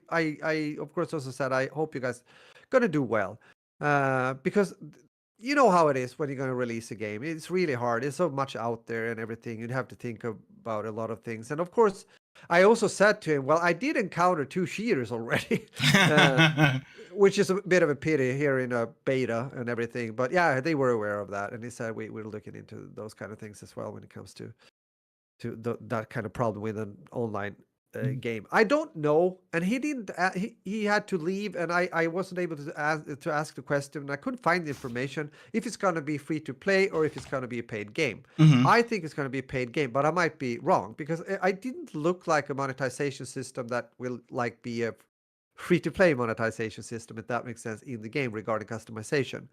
of course also said, I hope you guys gonna do well. Because you know how it is when you're gonna release a game. It's really hard. There's so much out there and everything. You'd have to think about a lot of things. And of course, I also said to him, well, I did encounter 2 cheaters already. Which is a bit of a pity here in a beta and everything. But yeah, they were aware of that. And they said we're looking into those kind of things as well when it comes to that kind of problem with an online game. I don't know. And he didn't, he had to leave, and I wasn't able to ask the question. And I couldn't find the information if it's going to be free to play or if it's going to be a paid game. I think it's going to be a paid game, but I might be wrong because I didn't look like a monetization system that will like be a free-to-play monetization system, if that makes sense, in the game regarding customization.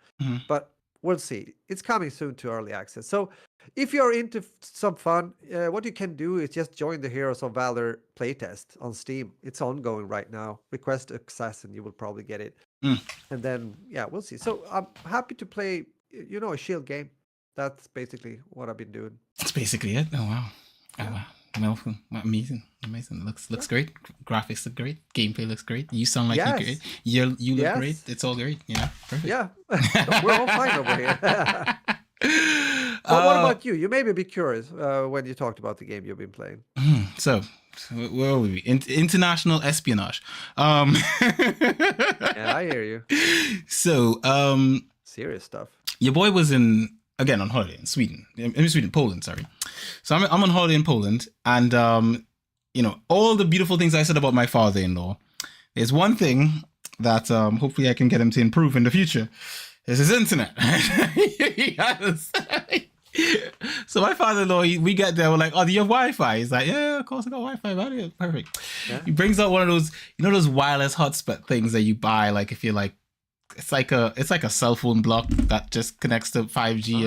But we'll see. It's coming soon to early access. So if you're into some fun, what you can do is just join the Heroes of Valor playtest on Steam. It's ongoing right now. Request access and you will probably get it. And then, yeah, we'll see. So I'm happy to play, a shield game. That's basically what I've been doing. That's basically it. Oh, wow. Well, amazing. Looks great. Graphics look great. Gameplay looks great. You sound like you're great. You look great. It's all great. Yeah, perfect. Yeah, we're all fine over here. But what about you? You made me curious when you talked about the game you've been playing. So where are we? International espionage. Yeah, I hear you. So serious stuff. Your boy was on holiday in Sweden. Poland, sorry. So I'm on holiday in Poland, and all the beautiful things I said about my father-in-law. There's one thing that hopefully I can get him to improve in the future. Is his internet. So my father-in-law, we get there, we're like, oh, do you have Wi-Fi? He's like, yeah, of course I got Wi-Fi. Perfect. Yeah. He brings out one of those, those wireless hotspot things that you buy, like if you're like it's like a cell phone block that just connects to 5G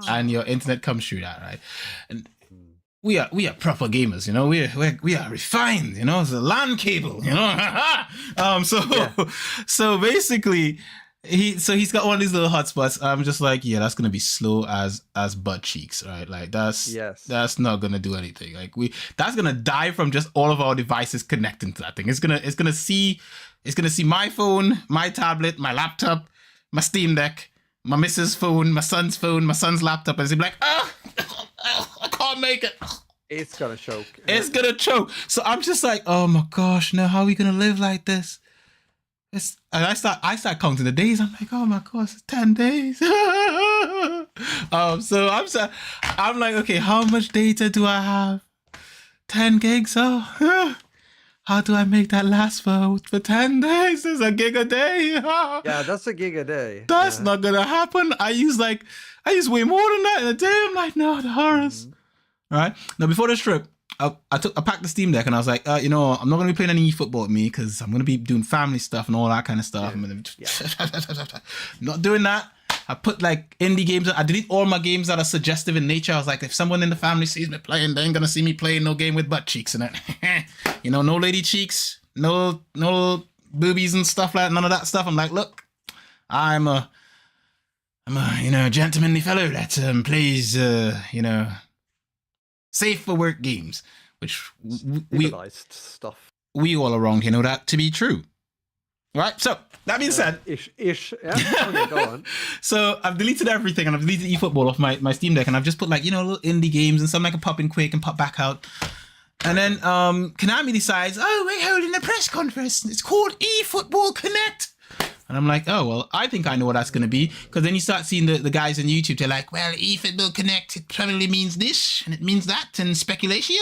and your internet comes through that, right? And we are proper gamers, you know. We are refined, you know. It's a LAN cable, you know. So basically, he's got one of these little hotspots. I'm just like, yeah, that's gonna be slow as butt cheeks, right? Like that's not gonna do anything. Like that's gonna die from just all of our devices connecting to that thing. It's gonna see my phone, my tablet, my laptop, my Steam Deck, my missus' phone, my son's laptop, and it's gonna be like, I can't make it. It's gonna choke. It's gonna choke. So I'm just like, oh my gosh, now how are we gonna live like this? And I start counting the days. I'm like, oh my gosh, it's 10 days. So I'm like, okay, how much data do I have? 10 gigs. Oh, how do I make that last for 10 days? There's a gig a day. Yeah, that's a gig a day. That's not gonna happen. I use way more than that in a day. I'm like, no, the horrors. All right. Now before the trip, I packed the Steam Deck and I was like, I'm not gonna be playing any eFootball with me because I'm gonna be doing family stuff and all that kind of stuff. Not doing that. I put like indie games. I delete all my games that are suggestive in nature. I was like, if someone in the family sees me playing, they ain't gonna see me playing no game with butt cheeks in it. You know, no lady cheeks, no boobies and stuff like that, none of that stuff. I'm like, look, I'm a gentlemanly fellow that plays safe for work games, which stuff. We all around here know that to be true. Right? So that being said, ish. Yeah. Okay, go on. So I've deleted everything and I've deleted eFootball off my Steam Deck and I've just put little indie games and something like a pop in quick and pop back out. And then Konami decides, we're holding a press conference. It's called eFootball Connect. And I'm like, oh, well, I think I know what that's going to be. Because then you start seeing the guys on YouTube. They're like, well, eFootball Connect, it probably means this and it means that and speculation.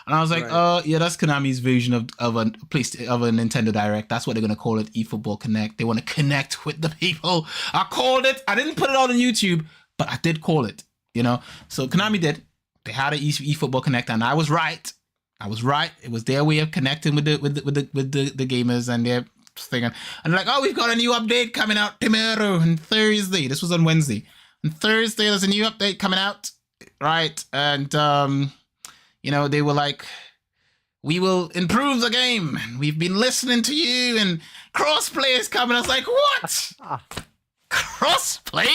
And I was like, yeah, that's Konami's version of a Nintendo Direct. That's what they're going to call it, eFootball Connect. They want to connect with the people. I called it. I didn't put it out on YouTube, but I did call it, you know. So Konami did. They had an eFootball Connect and I was right. It was their way of connecting with the gamers and their thing. And like, we've got a new update coming out tomorrow and Thursday. This was on Wednesday. On Thursday, there's a new update coming out, right? And they were like, we will improve the game. And we've been listening to you and crossplay is coming. I was like, what? Crossplay?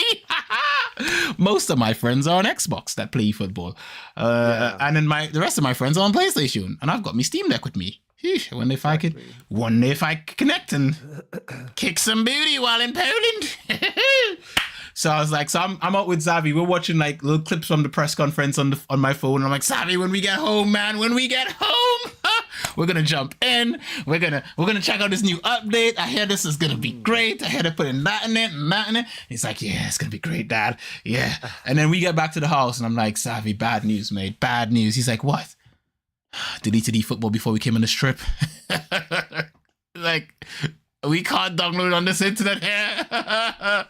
Most of my friends are on Xbox that play football. And then the rest of my friends are on PlayStation. And I've got my Steam Deck with me. I wonder if I could connect and kick some booty while in Poland. So I was like, I'm out with Xavi. We're watching like little clips from the press conference on my phone. And I'm like, Xavi, when we get home, man, we're gonna jump in. We're gonna check out this new update. I hear this is gonna be great. I hear they're putting that in it and that in it. He's like, yeah, it's gonna be great, Dad. Yeah. And then we get back to the house and I'm like, Xavi, bad news, mate. Bad news. He's like, what? Deleted eFootball before we came on this trip. Like, we can't download on this internet here.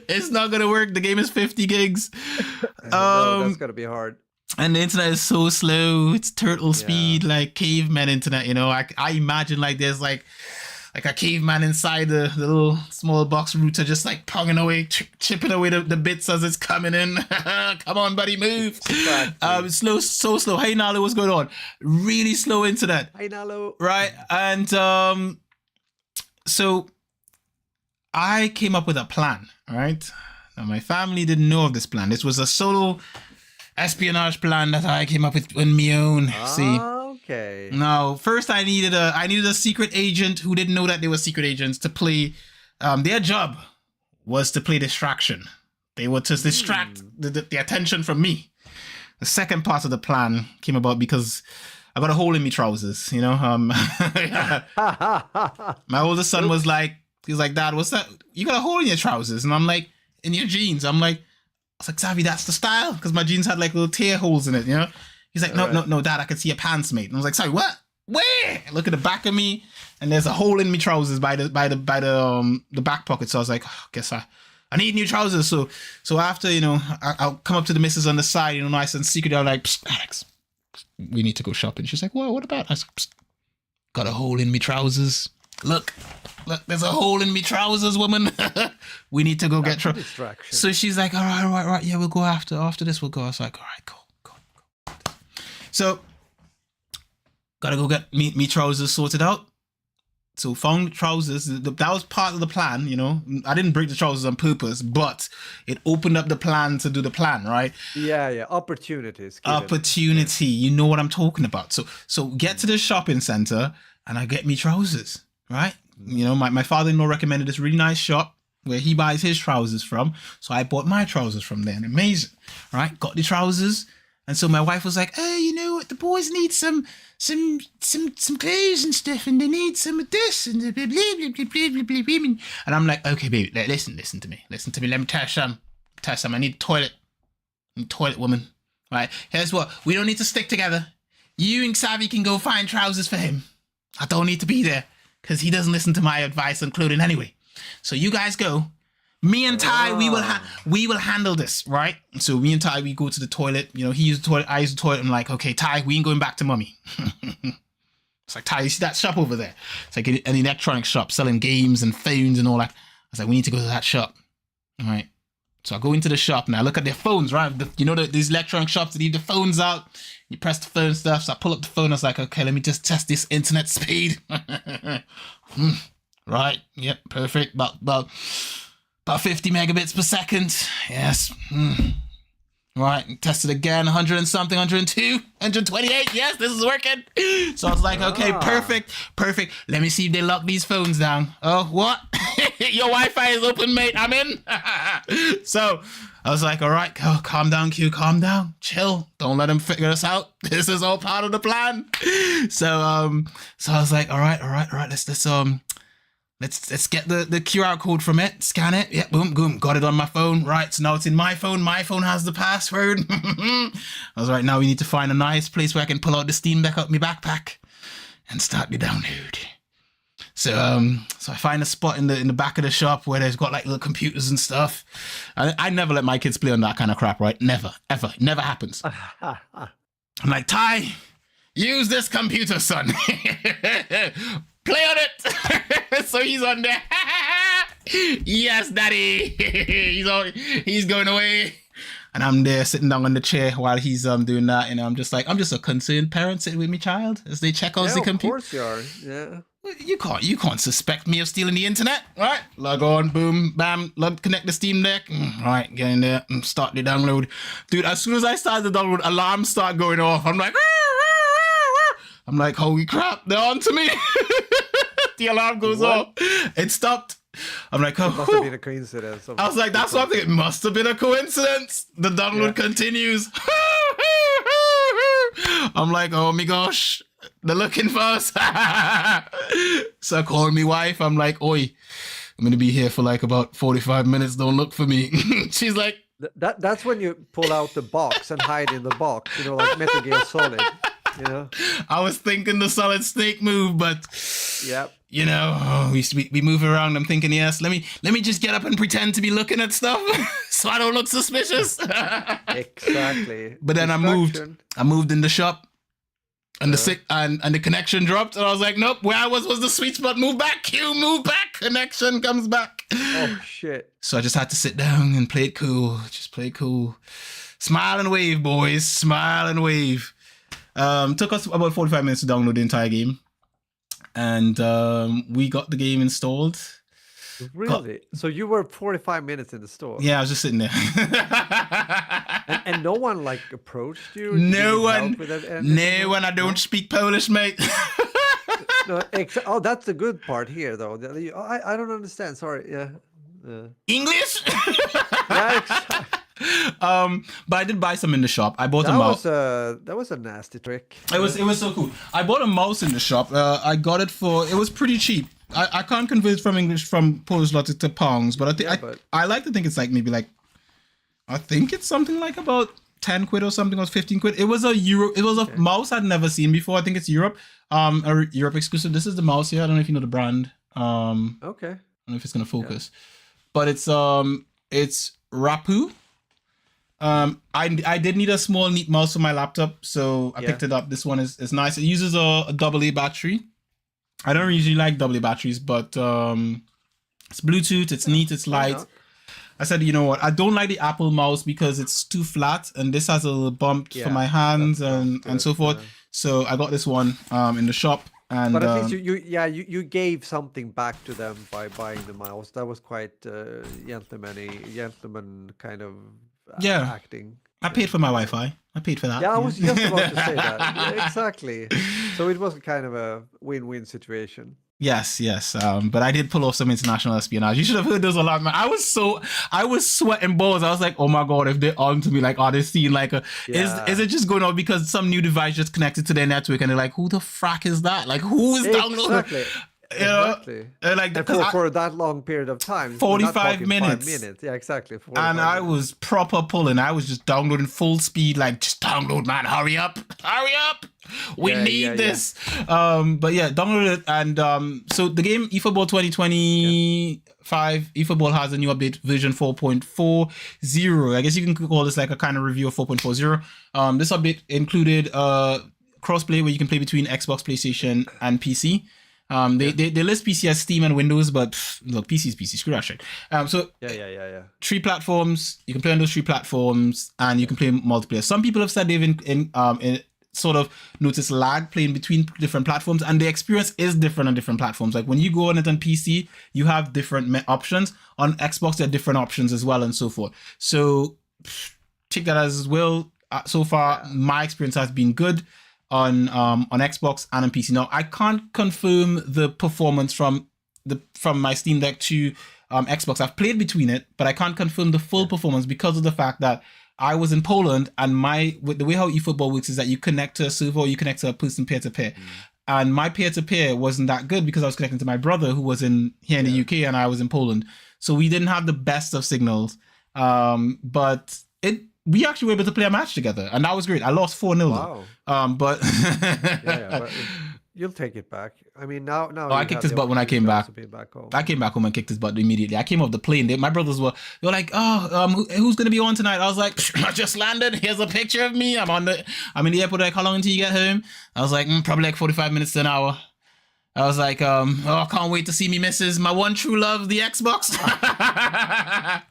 It's not gonna work. The game is 50 gigs. No, that's gonna be hard. And the internet is so slow. It's turtle speed, like caveman internet. You know, I imagine like there's like a caveman inside the little small box router, just like ponging away, chipping away the bits as it's coming in. Come on, buddy, move. Exactly. Slow, so slow. Hey, Nalo, what's going on? Really slow internet. Hey, Nalo. Right, and so I came up with a plan. Right, now my family didn't know of this plan. This was a solo espionage plan that I came up with on my own. See. Okay. Now, first I needed a secret agent who didn't know that they were secret agents to play. Their job was to play distraction. They were to distract the attention from me. The second part of the plan came about because I got a hole in my trousers. You know, my oldest son was like, he's like, Dad, what's that? You got a hole in your trousers, and I'm like, in your jeans. I was like, Xavi, that's the style, because my jeans had like little tear holes in it. You know. He's like, no, Dad, I can see your pants, mate. And I was like, sorry, what? Where? Look at the back of me, and there's a hole in me trousers by the back pocket. So I was like, guess I need new trousers. So after, I'll come up to the missus on the side, nice and secret. I'm like, Alex, we need to go shopping. She's like, what about? I was like, got a hole in me trousers. look, there's a hole in me trousers, woman. We need to go get a distraction. So she's like, all right. Yeah, we'll go after this. We'll go. I was like, all right, go. So, gotta go get me trousers sorted out. So found trousers. That was part of the plan, you know. I didn't break the trousers on purpose, but it opened up the plan to do the plan, right? Yeah. Opportunities. Opportunity. You know what I'm talking about. So get to the shopping center and I get me trousers, right? You know, my father-in-law recommended this really nice shop where he buys his trousers from. So I bought my trousers from there. And amazing, right? Got the trousers. And so my wife was like, "Oh, you know what? The boys need some clothes and stuff, and they need some of this and blah, blah, blah, blah, blah, blah, blah." And I'm like, "Okay, baby, listen to me. Let me tell you something. I need a toilet. Woman. Right? Here's what. We don't need to stick together. You and Savvy can go find trousers for him. I don't need to be there because he doesn't listen to my advice on clothing anyway. So you guys go. Me and Ty, we will handle this, right? So me and Ty, we go to the toilet. You know, he used the toilet, I use the toilet. I'm like, okay, Ty, we ain't going back to mommy. It's like, Ty, you see that shop over there? It's like an electronic shop selling games and phones and all that. I was like, we need to go to that shop. All right. So I go into the shop and I look at their phones, right? These electronic shops that leave the phones out. You press the phone stuff. So I pull up the phone. I was like, okay, let me just test this internet speed. Right. Yep. Perfect. About 50 megabits per second. Yes. Right. Test it again. 100 and something, 102, 128. Yes, this is working. So I was like, okay, perfect. Let me see if they lock these phones down. Oh, what? Your Wi-Fi is open, mate. I'm in. So I was like, all right, calm down, Q, calm down. Chill. Don't let them figure us out. This is all part of the plan. So I was like, all right. Let's get the QR code from it, scan it. Yeah, boom, got it on my phone. Right, so now it's in my phone. My phone has the password. I was right, now we need to find a nice place where I can pull out the Steam Deck out my backpack and start the download. So I find a spot in the back of the shop where there's got like little computers and stuff. I never let my kids play on that kind of crap, right? Never, ever, never happens. I'm like, Ty, use this computer, son. Play on it. So he's on there. Yes, daddy. He's going away. And I'm there sitting down on the chair while he's doing that. And I'm just a concerned parent sitting with my child as they check out the computer. Of course you are. Yeah. You can't suspect me of stealing the internet, right? Log on, boom, bam, connect the Steam Deck. Right, get in there and start the download. Dude, as soon as I start the download, alarms start going off. I'm like, holy crap, they're on to me. The alarm goes off. It stopped. I'm like, oh. It must have been a coincidence. I was like, that's something. It must have been a coincidence. The download continues. I'm like, oh my gosh, they're looking for us. So I called my wife. I'm like, oi, I'm going to be here for like about 45 minutes. Don't look for me. She's like. That's when you pull out the box and hide in the box, you know, like Metal Gear Solid. You know, I was thinking the Solid Snake move, but you know, we move around. I'm thinking, yes, let me just get up and pretend to be looking at stuff so I don't look suspicious. Exactly. But then I moved in the shop, and the connection dropped, and I was like, nope, where I was the sweet spot. Move back, Q, move back. Connection comes back. Oh shit. So I just had to sit down and play it cool. Just play it cool. Smile and wave, boys. Smile and wave. Took us about 45 minutes to download the entire game, and we got the game installed. Really? So you were 45 minutes in the store? Yeah, I was just sitting there. and no one like approached you? No one. I don't speak Polish, mate. Oh, that's the good part here, though. I don't understand. Sorry. Yeah. English? Yeah, exactly. But I did buy some in the shop. I bought a mouse. That was a nasty trick. It was so cool. I bought a mouse in the shop. I got it it was pretty cheap. I can't convert from Polish zloty to pounds, but I like to think it's like maybe like, I think it's something like about 10 quid or something, or 15 quid. It was a mouse I'd never seen before. I think it's Europe, a Europe exclusive. This is the mouse here. I don't know if you know the brand. Okay. I don't know if it's gonna focus, but it's Rapu. I did need a small neat mouse for my laptop, so I picked it up. This one is nice. It uses a AA battery. I don't usually like AA batteries, but it's Bluetooth, it's neat, it's Why light. not? I said, you know what? I don't like the Apple mouse because it's too flat, and this has a little bump for Yeah, my hands that's not and good. so forth. So I got this one in the shop, and But at least you gave something back to them by buying the mouse. That was quite gentleman kind of yeah, acting. I paid for my Yeah. Wi-Fi. I paid for that. Yeah, I was just about to say that. Yeah, Yeah. exactly. So it was kind of a win-win situation. Yes, yes. But I did pull off some international espionage. You should have heard those a lot, man. I was sweating balls. I was like, oh my god, if they're on to me, like, are they seeing like a is it just going on because some new device just connected to their network and they're like, who the frack is that? Like, who is downloading? Exactly. You know, Exactly. like And for that long period of time, we're not 45 talking minutes. 5 minutes. Yeah, exactly. 45 And I minutes. was proper pulling. I was just downloading full speed, like, just download, man. Hurry up. Hurry up. We need this. But yeah, download it. And so the game eFootball 2025, eFootball has a new update, version 4.40. I guess you can call this like a kind of review of 4.40. This update included crossplay where you can play between Xbox, PlayStation, and PC. They list PC as Steam and Windows, but look, PC is PC. Screw that shit. So Yeah. 3 platforms. You can play on those 3 platforms, and you can play multiplayer. Some people have said they've in sort of noticed lag playing between different platforms, and the experience is different on different platforms. Like when you go on it on PC, you have different options. On Xbox, there are different options as well, and so forth. So take that as well. So far, my experience has been good on Xbox and on PC. Now I can't confirm the performance from my Steam Deck to Xbox. I've played between it, but I can't confirm the full performance because of the fact that I was in Poland, and the way how eFootball works is that you connect to a server or you connect to a person peer to peer. And my peer to peer wasn't that good because I was connecting to my brother who was here in the UK and I was in Poland. So we didn't have the best of signals. But we actually were able to play a match together, and that was great. I lost 4-0. Wow. But but you'll take it back. I mean, now. I kicked his butt when I came back. Home. I came back home and kicked his butt immediately. I came off the plane. My brothers were like, "Oh, who's gonna be on tonight?" I was like, "I just landed. Here's a picture of me. I'm in the airport. Like, how long until you get home?" I was like, "Probably like 45 minutes to an hour." I was like, I can't wait to see me misses my one true love, the Xbox.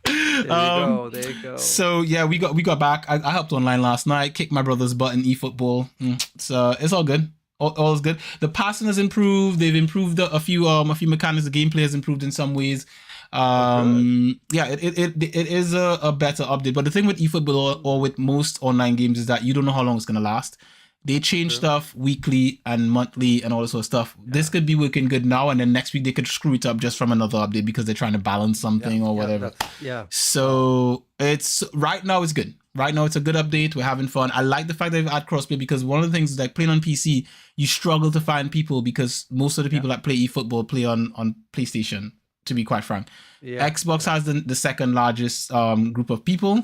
There you go. So yeah, we got back. I helped online last night, kicked my brother's butt in eFootball. So it's all good. All is good. The passing has improved. They've improved a few mechanics. The gameplay has improved in some ways. Yeah, it is a better update. But the thing with eFootball or with most online games is that you don't know how long it's gonna last. They change stuff weekly and monthly and all this sort of stuff. Yeah. This could be working good now, and then next week they could screw it up just from another update because they're trying to balance something or whatever. So it's right now it's good. Right now it's a good update. We're having fun. I like the fact that they've added crossplay because one of the things is like playing on PC, you struggle to find people because most of the people that play eFootball play on PlayStation, to be quite frank. Xbox has the second largest group of people.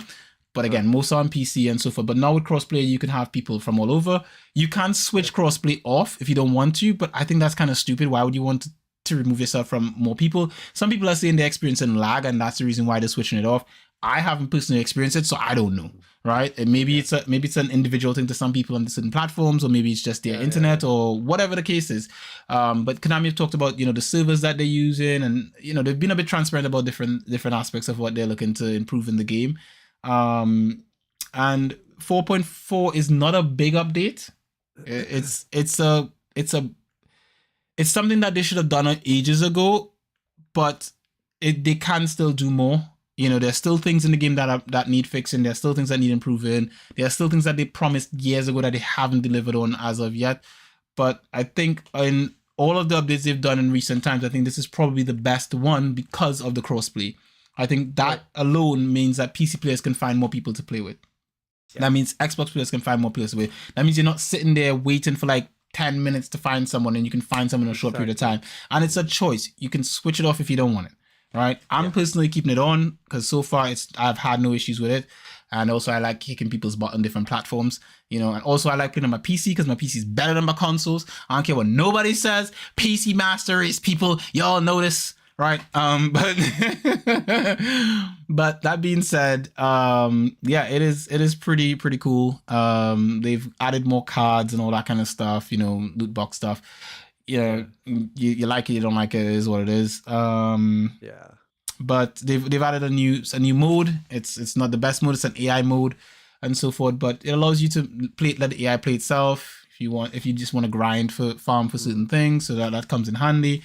But again, most are on PC and so forth. But now with crossplay, you can have people from all over. You can switch crossplay off if you don't want to, but I think that's kind of stupid. Why would you want to remove yourself from more people? Some people are saying they're experiencing lag, and that's the reason why they're switching it off. I haven't personally experienced it, so I don't know, right? And maybe it's an individual thing to some people on certain platforms, or maybe it's just their internet or whatever the case is. But Konami have talked about the servers that they're using, and they've been a bit transparent about different aspects of what they're looking to improve in the game. And 4.4 is not a big update. It's something that they should have done ages ago, but they can still do more. There's still things in the game that need fixing. There's still things that need improving. There are still things that they promised years ago that they haven't delivered on as of yet. But I think in all of the updates they've done in recent times, I think this is probably the best one because of the crossplay. I think that alone means that PC players can find more people to play with. Yeah. That means Xbox players can find more players to play with. That means you're not sitting there waiting for like 10 minutes to find someone, and you can find someone in a short period of time. And it's a choice. You can switch it off if you don't want it. Right? I'm personally keeping it on because so far I've had no issues with it. And also I like kicking people's butt on different platforms. And also I like playing on my PC because my PC is better than my consoles. I don't care what nobody says. PC Master Race people, y'all know this. Right. But that being said, it is pretty cool. They've added more cards and all that kind of stuff, loot box stuff. you know, you like it, you don't like it, it is what it is. Yeah. But they've added a new mode. It's not the best mode. It's an AI mode, and so forth. But it allows you to let the AI play itself if you just want to grind for farm for certain things. So that comes in handy.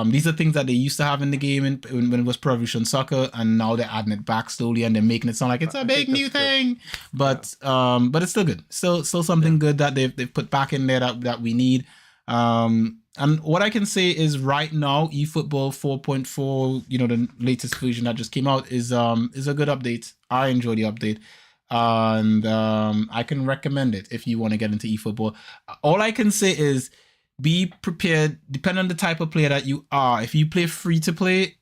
These are things that they used to have in the game when it was Pro Evolution Soccer, and now they're adding it back slowly and they're making it sound like it's a big new thing. But it's still good. Still something good that they've put back in there that we need. And what I can say is right now, eFootball 4.4, the latest version that just came out is a good update. I enjoy the update. And I can recommend it if you want to get into eFootball. All I can say is be prepared, depending on the type of player that you are. If you play free to play,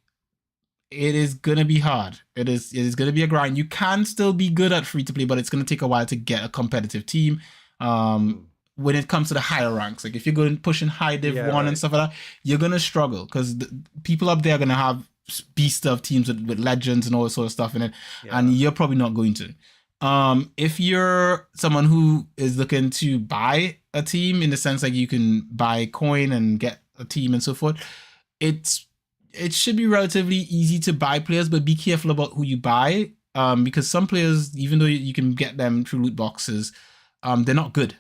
it is gonna be hard. It is gonna be a grind. You can still be good at free to play, but it's gonna take a while to get a competitive team. When it comes to the higher ranks, like if you're going pushing high div 1 and stuff like that, you're gonna struggle because the people up there are gonna have beast of teams with legends and all that sort of stuff in it, and you're probably not going to. If you're someone who is looking to buy a team, in the sense like you can buy coin and get a team and so forth, it should be relatively easy to buy players, but be careful about who you buy, because some players, even though you can get them through loot boxes, they're not good.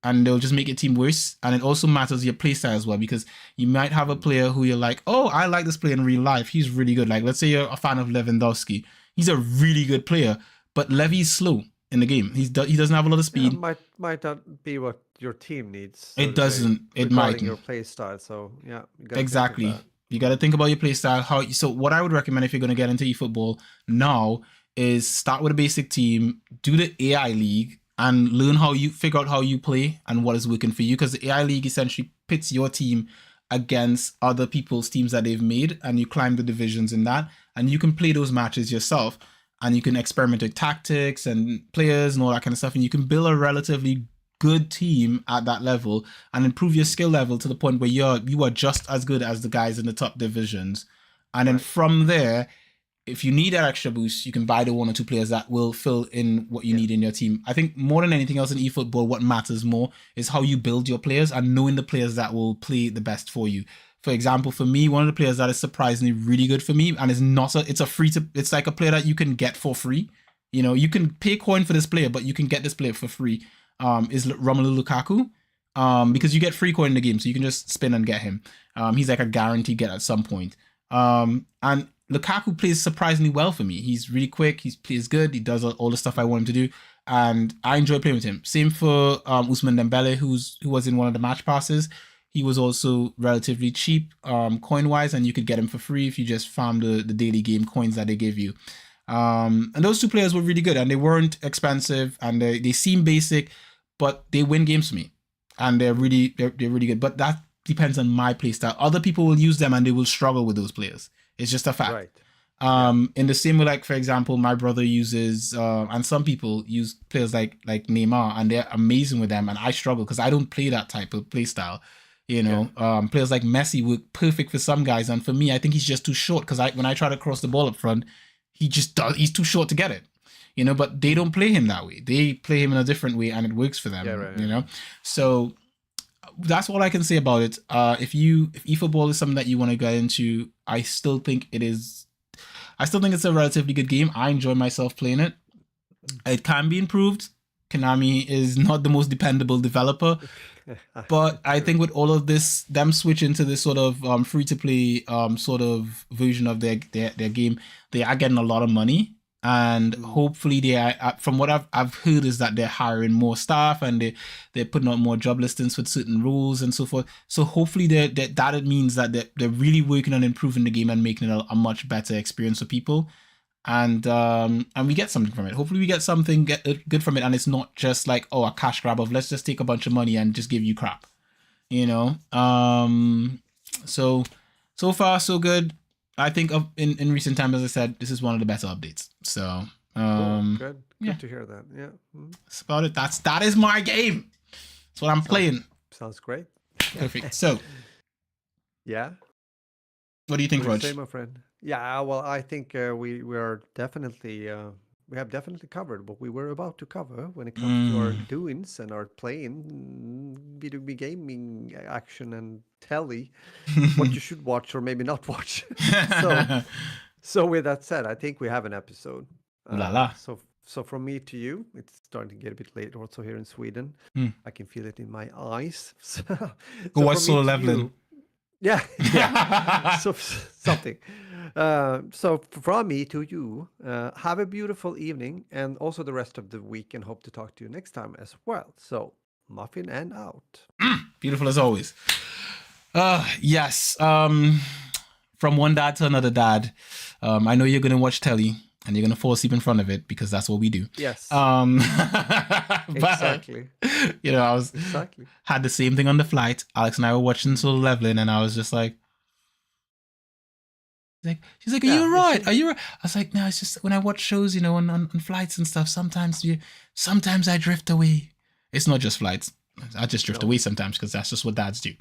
And they'll just make your team worse. And it also matters your playstyle as well, because you might have a player who you're like, oh, I like this player in real life. He's really good. Like, let's say you're a fan of Lewandowski. He's a really good player, but Levy's slow in the game. He doesn't have a lot of speed. Yeah, might not be what your team needs. So it doesn't. It might. Your playstyle. So yeah, exactly. You got to think about your playstyle. So what I would recommend if you're going to get into eFootball now is start with a basic team, do the AI league, and learn figure out how you play and what is working for you. Because the AI League essentially pits your team against other people's teams that they've made, and you climb the divisions in that, and you can play those matches yourself, and you can experiment with tactics and players and all that kind of stuff, and you can build a relatively good team at that level and improve your skill level to the point where you are just as good as the guys in the top divisions. And then from there, if you need that extra boost, you can buy the 1 or 2 players that will fill in what you need in your team. I think more than anything else in eFootball, what matters more is how you build your players and knowing the players that will play the best for you. For example, for me, one of the players that is surprisingly really good for me, and it's like a player that you can get for free. You can pay coin for this player, but you can get this player for free. Is Romelu Lukaku. Because you get free coin in the game, so you can just spin and get him. He's like a guaranteed get at some point. And Lukaku plays surprisingly well for me. He's really quick. He plays good. He does all the stuff I want him to do, and I enjoy playing with him. Same for Ousmane Dembele, who was in one of the match passes. He was also relatively cheap, coin wise, and you could get him for free if you just farm the daily game coins that they give you. And those 2 players were really good, and they weren't expensive, and they seem basic, but they win games for me, and they're really good. But that depends on my playstyle. Other people will use them and they will struggle with those players. It's just a fact. Right. In the same way, like for example, my brother uses, and some people use players like Neymar, and they're amazing with them, and I struggle because I don't play that type of play style. Players like Messi work perfect for some guys, and for me, I think he's just too short. Because when I try to cross the ball up front, he's too short to get it. But they don't play him that way. They play him in a different way, and it works for them. Yeah, right. So that's all I can say about it. If eFootball is something that you want to get into, I still think it's a relatively good game. I enjoy myself playing it. It can be improved. Konami is not the most dependable developer, but I think with all of this, them switching to this sort of free to play sort of version of their game, they are getting a lot of money. And hopefully they are, from what I've heard, is that they're hiring more staff and they're putting out more job listings with certain rules and so forth. So hopefully that it means that they're really working on improving the game and making it a much better experience for people. And we get something from it. Hopefully we get something good from it, and it's not just like, a cash grab of let's just take a bunch of money and just give you crap. So far so good. I think in recent times, as I said, this is one of the better updates. So, good to hear that. Yeah, that's about it. That is my game. That's what I'm playing. Sounds great. Perfect. So, yeah. What do you think, Rog? Say, my friend? Yeah, well, I think we are definitely we have definitely covered what we were about to cover when it comes to our doings and our playing, video gaming action and Tele, what you should watch or maybe not watch. So with that said, I think we have an episode. La la. So from me to you, it's starting to get a bit late also here in Sweden. I can feel it in my eyes. Go watch Solo Leveling. Yeah, yeah. So something. So from me to you, have a beautiful evening and also the rest of the week, and hope to talk to you next time as well. So muffin and out. Beautiful as always. Yes. From one dad to another dad. I know you're gonna watch Tele and you're gonna fall asleep in front of it because that's what we do. Yes. Exactly. You know, I had the same thing on the flight. Alex and I were watching Solo Leveling, and I was just like, she's like, are you all right? Are you? I was like, no, it's just when I watch shows, you know, on flights and stuff. Sometimes I drift away. It's not just flights. I just drift away sometimes because that's just what dads do.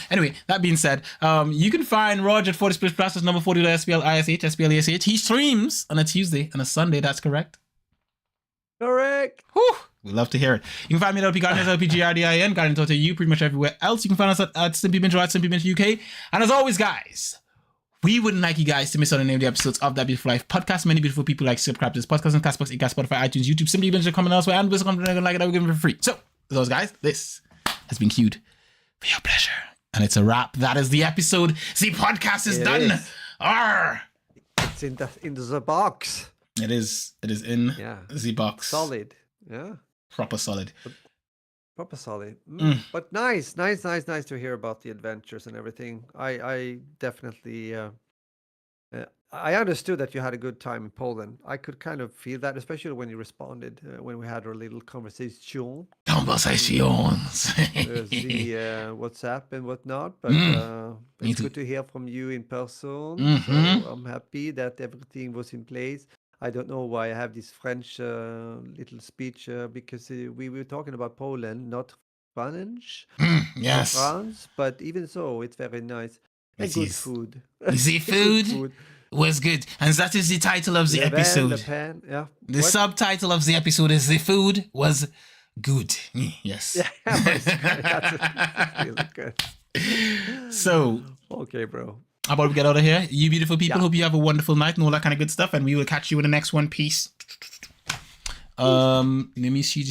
Anyway, that being said, you can find Roger at 40 Split Plus, number 40 SPLISH. He streams on a Tuesday and a Sunday. That's correct. Correct. Whew. We love to hear it. You can find me at LP Guardians, LPGRDIN, Guardian Total U, pretty much everywhere else. You can find us at Simply Binge or at Simply Binge UK. And as always, guys, we wouldn't like you guys to miss out on any of the episodes of That Beautiful Life podcast. Many beautiful people like subscribe to this podcast on Castbox, Acast, Spotify, iTunes, YouTube, Simply Binge, comment elsewhere, and we're going to like it, we're giving it for free. So, those guys, this has been queued for your pleasure. And it's a wrap. That is the episode. The podcast is done. Arr! It's in the box. It is in the box. Solid. Yeah. Proper solid. Proper solid. But nice to hear about the adventures and everything. I definitely I understood that you had a good time in Poland. I could kind of feel that, especially when you responded when we had our little conversation. Conversations. The WhatsApp and whatnot. But it's good to hear from you in person. So I'm happy that everything was in place. I don't know why I have this French little speech because we were talking about Poland, not French. Yes. France, but even so, it's very nice. And good food. The food was good. And that is the title of the episode. The subtitle of the episode is The Food Was Good. Yes. Yeah, that's really good. So. Okay, bro. How about we get out of here? You beautiful people, hope you have a wonderful night and all that kind of good stuff. And we will catch you in the next one. Peace. Let me see